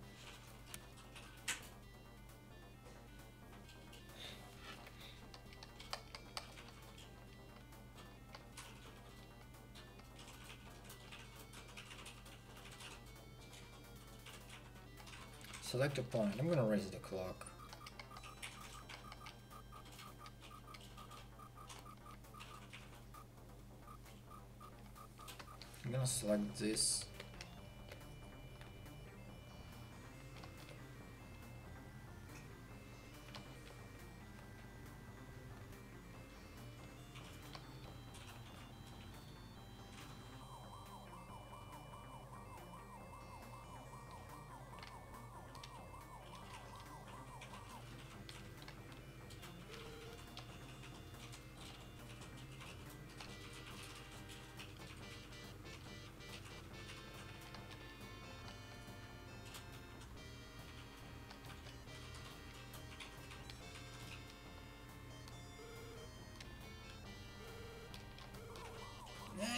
Select a point. I'm gonna raise the clock. I'm gonna select this.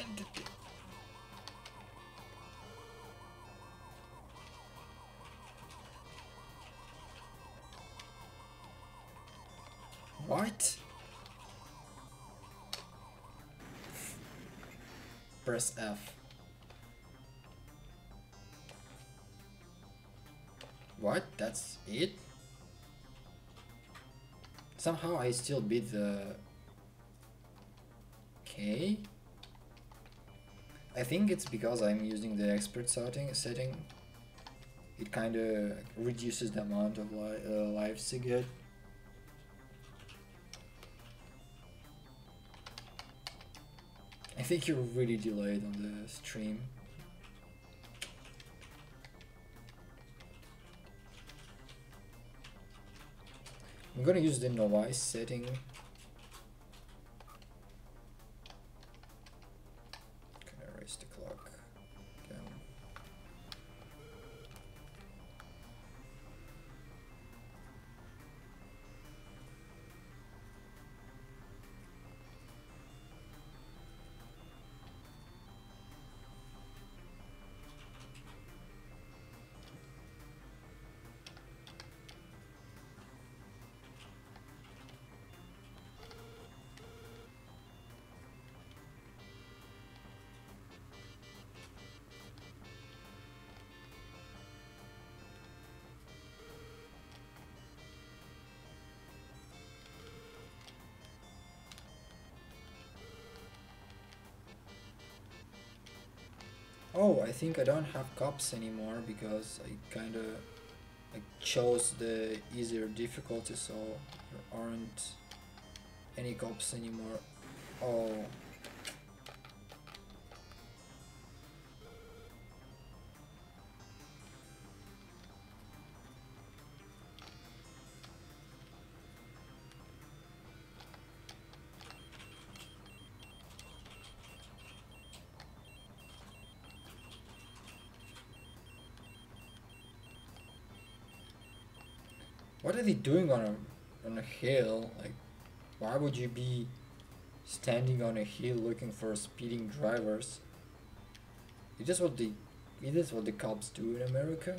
And What? Press F. What? That's it? Somehow I still beat the... Okay. I think it's because I'm using the expert setting. It kinda reduces the amount of lives you get. I think you're really delayed on the stream. I'm gonna use the novice setting. Can I erase the clock again? Oh, I think I don't have cops anymore because I kinda chose the easier difficulty, so there aren't any cops anymore. Oh. What are they doing on a hill? Like, why would you be standing on a hill looking for speeding drivers? It is what the cops do in America.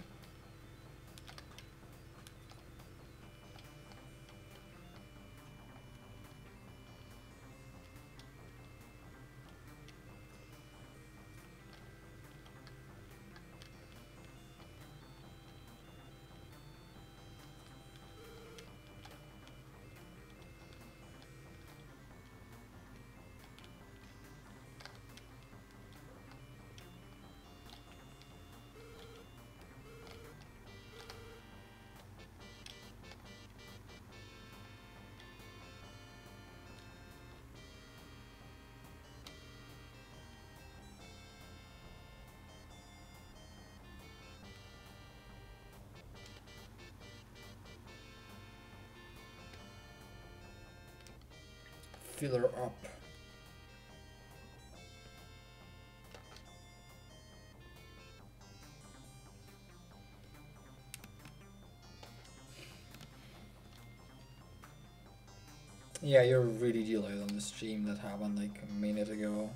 Fill her up. Yeah, you're really delayed on the stream. That happened like a minute ago.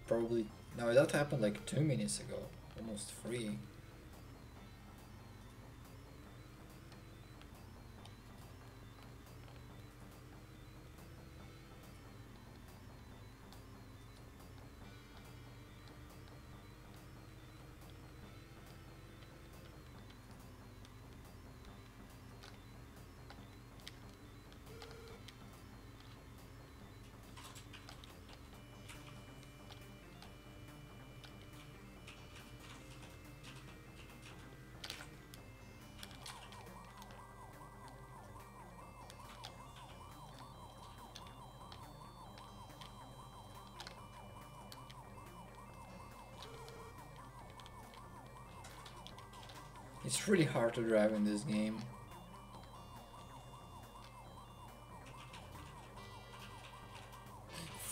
Probably, no, that happened like 2 minutes ago. Almost 3. It's really hard to drive in this game.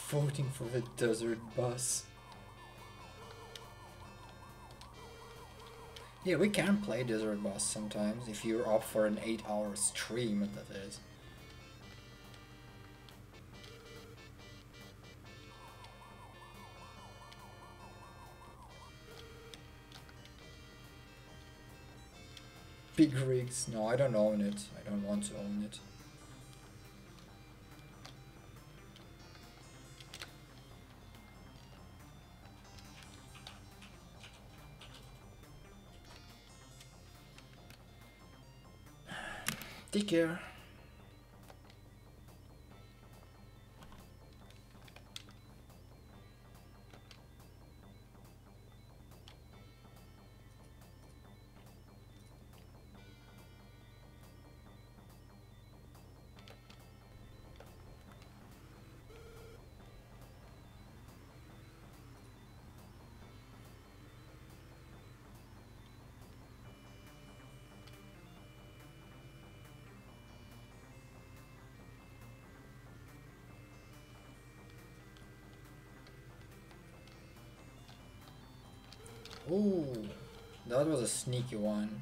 Voting for the desert bus. Yeah, we can play desert bus sometimes if you're up for an 8-hour stream, that is. Big rigs. No, I don't own it. I don't want to own it. Take care. Ooh, that was a sneaky one.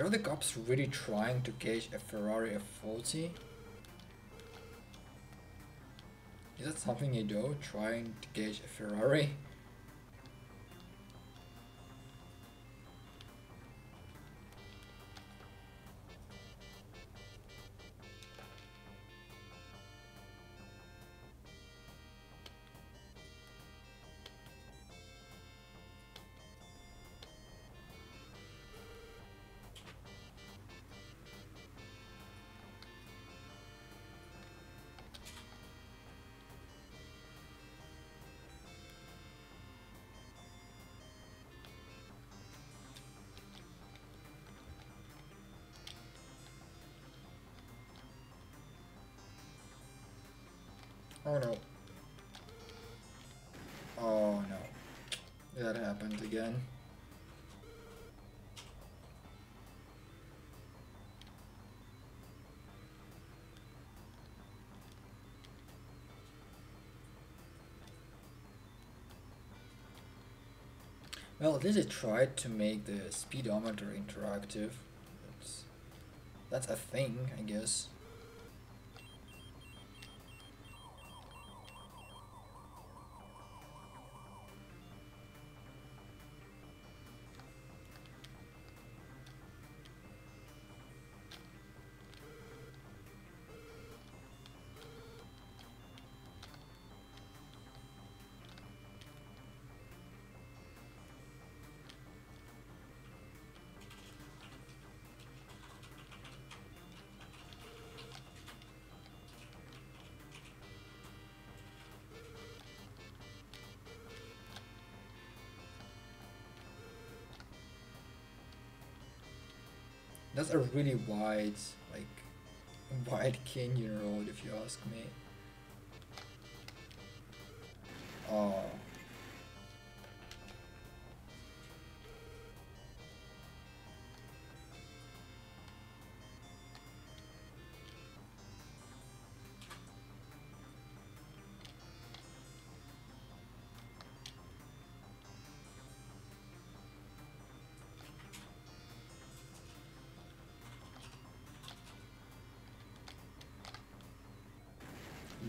Are the cops really trying to catch a Ferrari F40? Is that something you do? Trying to catch a Ferrari? Oh no. Oh no. That happened again. Well, at least I tried to make the speedometer interactive. That's, that's a thing, I guess. That's a really wide, like, wide canyon road, if you ask me. Oh.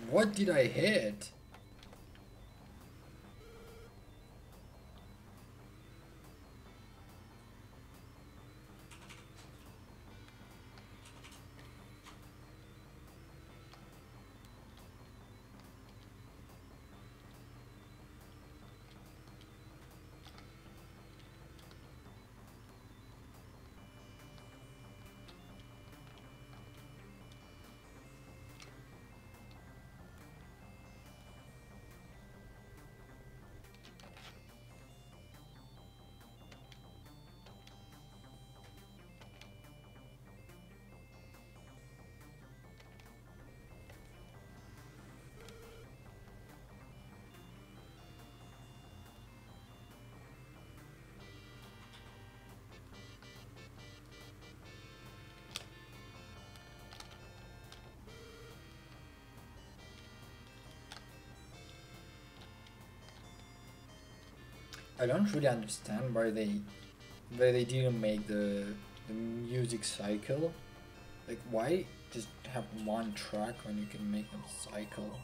What did I hit? I don't really understand why they didn't make the music cycle. Like, why just have one track when you can make them cycle?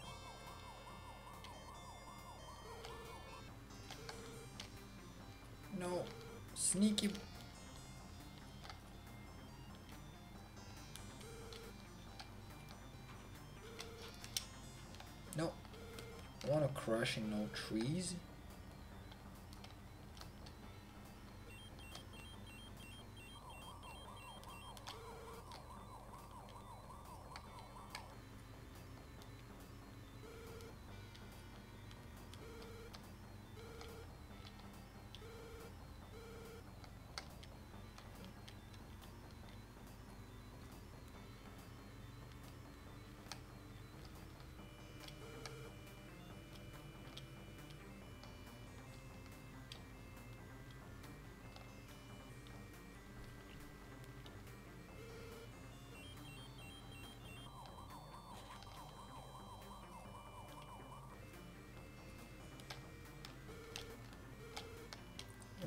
No, sneaky. No, I want to crash in no trees.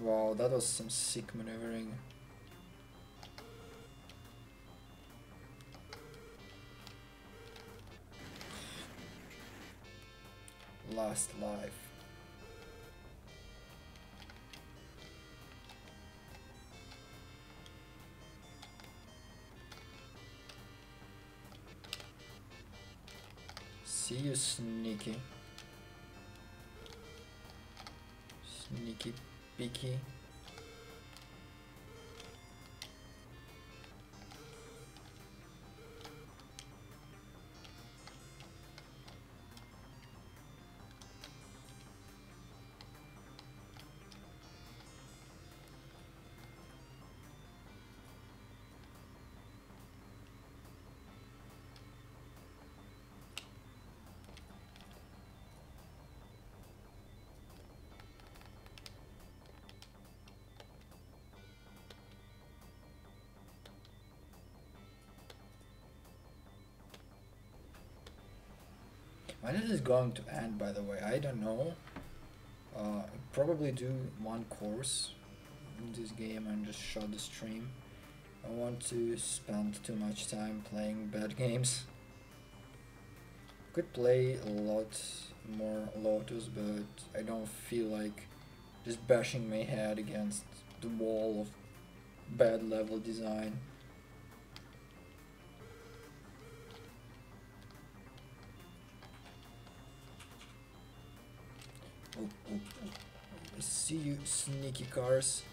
Wow, that was some sick maneuvering. Last life. See you, sneaky. Sneaky peeky. When is this going to end, by the way? I don't know. Probably do one course in this game and just shut the stream. I want to spend too much time playing bad games. Could play a lot more Lotus, but I don't feel like just bashing my head against the wall of bad level design. Oh, oh, oh. I see you, sneaky cars.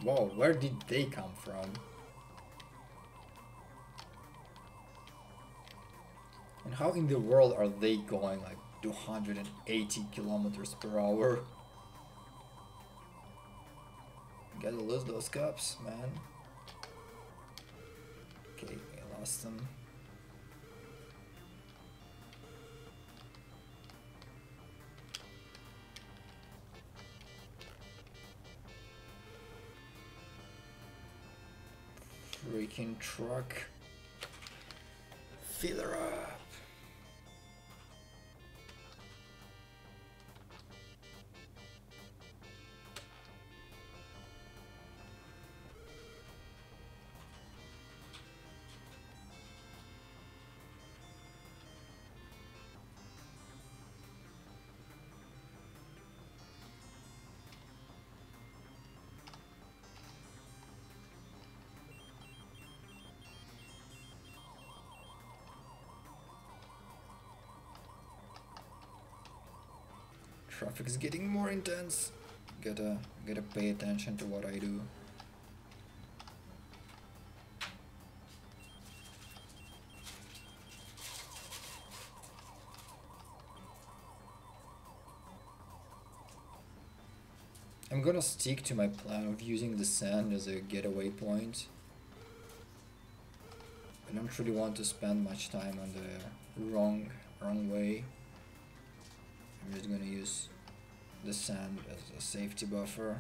Wow, where did they come from? And how in the world are they going like 280 kilometers per hour? Gotta lose those cups, man. Okay, I lost them. Freaking truck. Fill her up. Traffic is getting more intense. Gotta pay attention to what I do. I'm gonna stick to my plan of using the sand as a getaway point. I don't really want to spend much time on the wrong way. I'm just gonna use the sand as a safety buffer.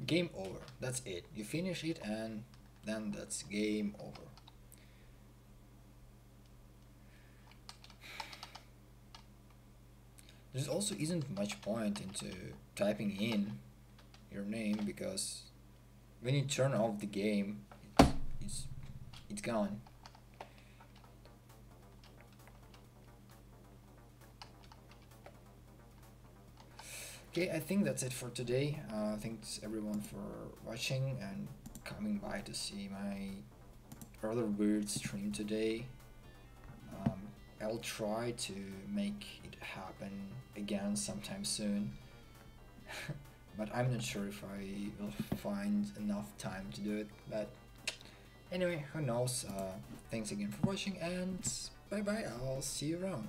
Game over. That's it. You finish it and then that's game over. There also isn't much point into typing in your name because when you turn off the game, it's it's gone. Okay, I think that's it for today. Thanks everyone for watching and coming by to see my rather weird stream today. I'll try to make it happen again sometime soon. But I'm not sure if I will find enough time to do it. But anyway, who knows. Thanks again for watching and bye bye. I'll see you around.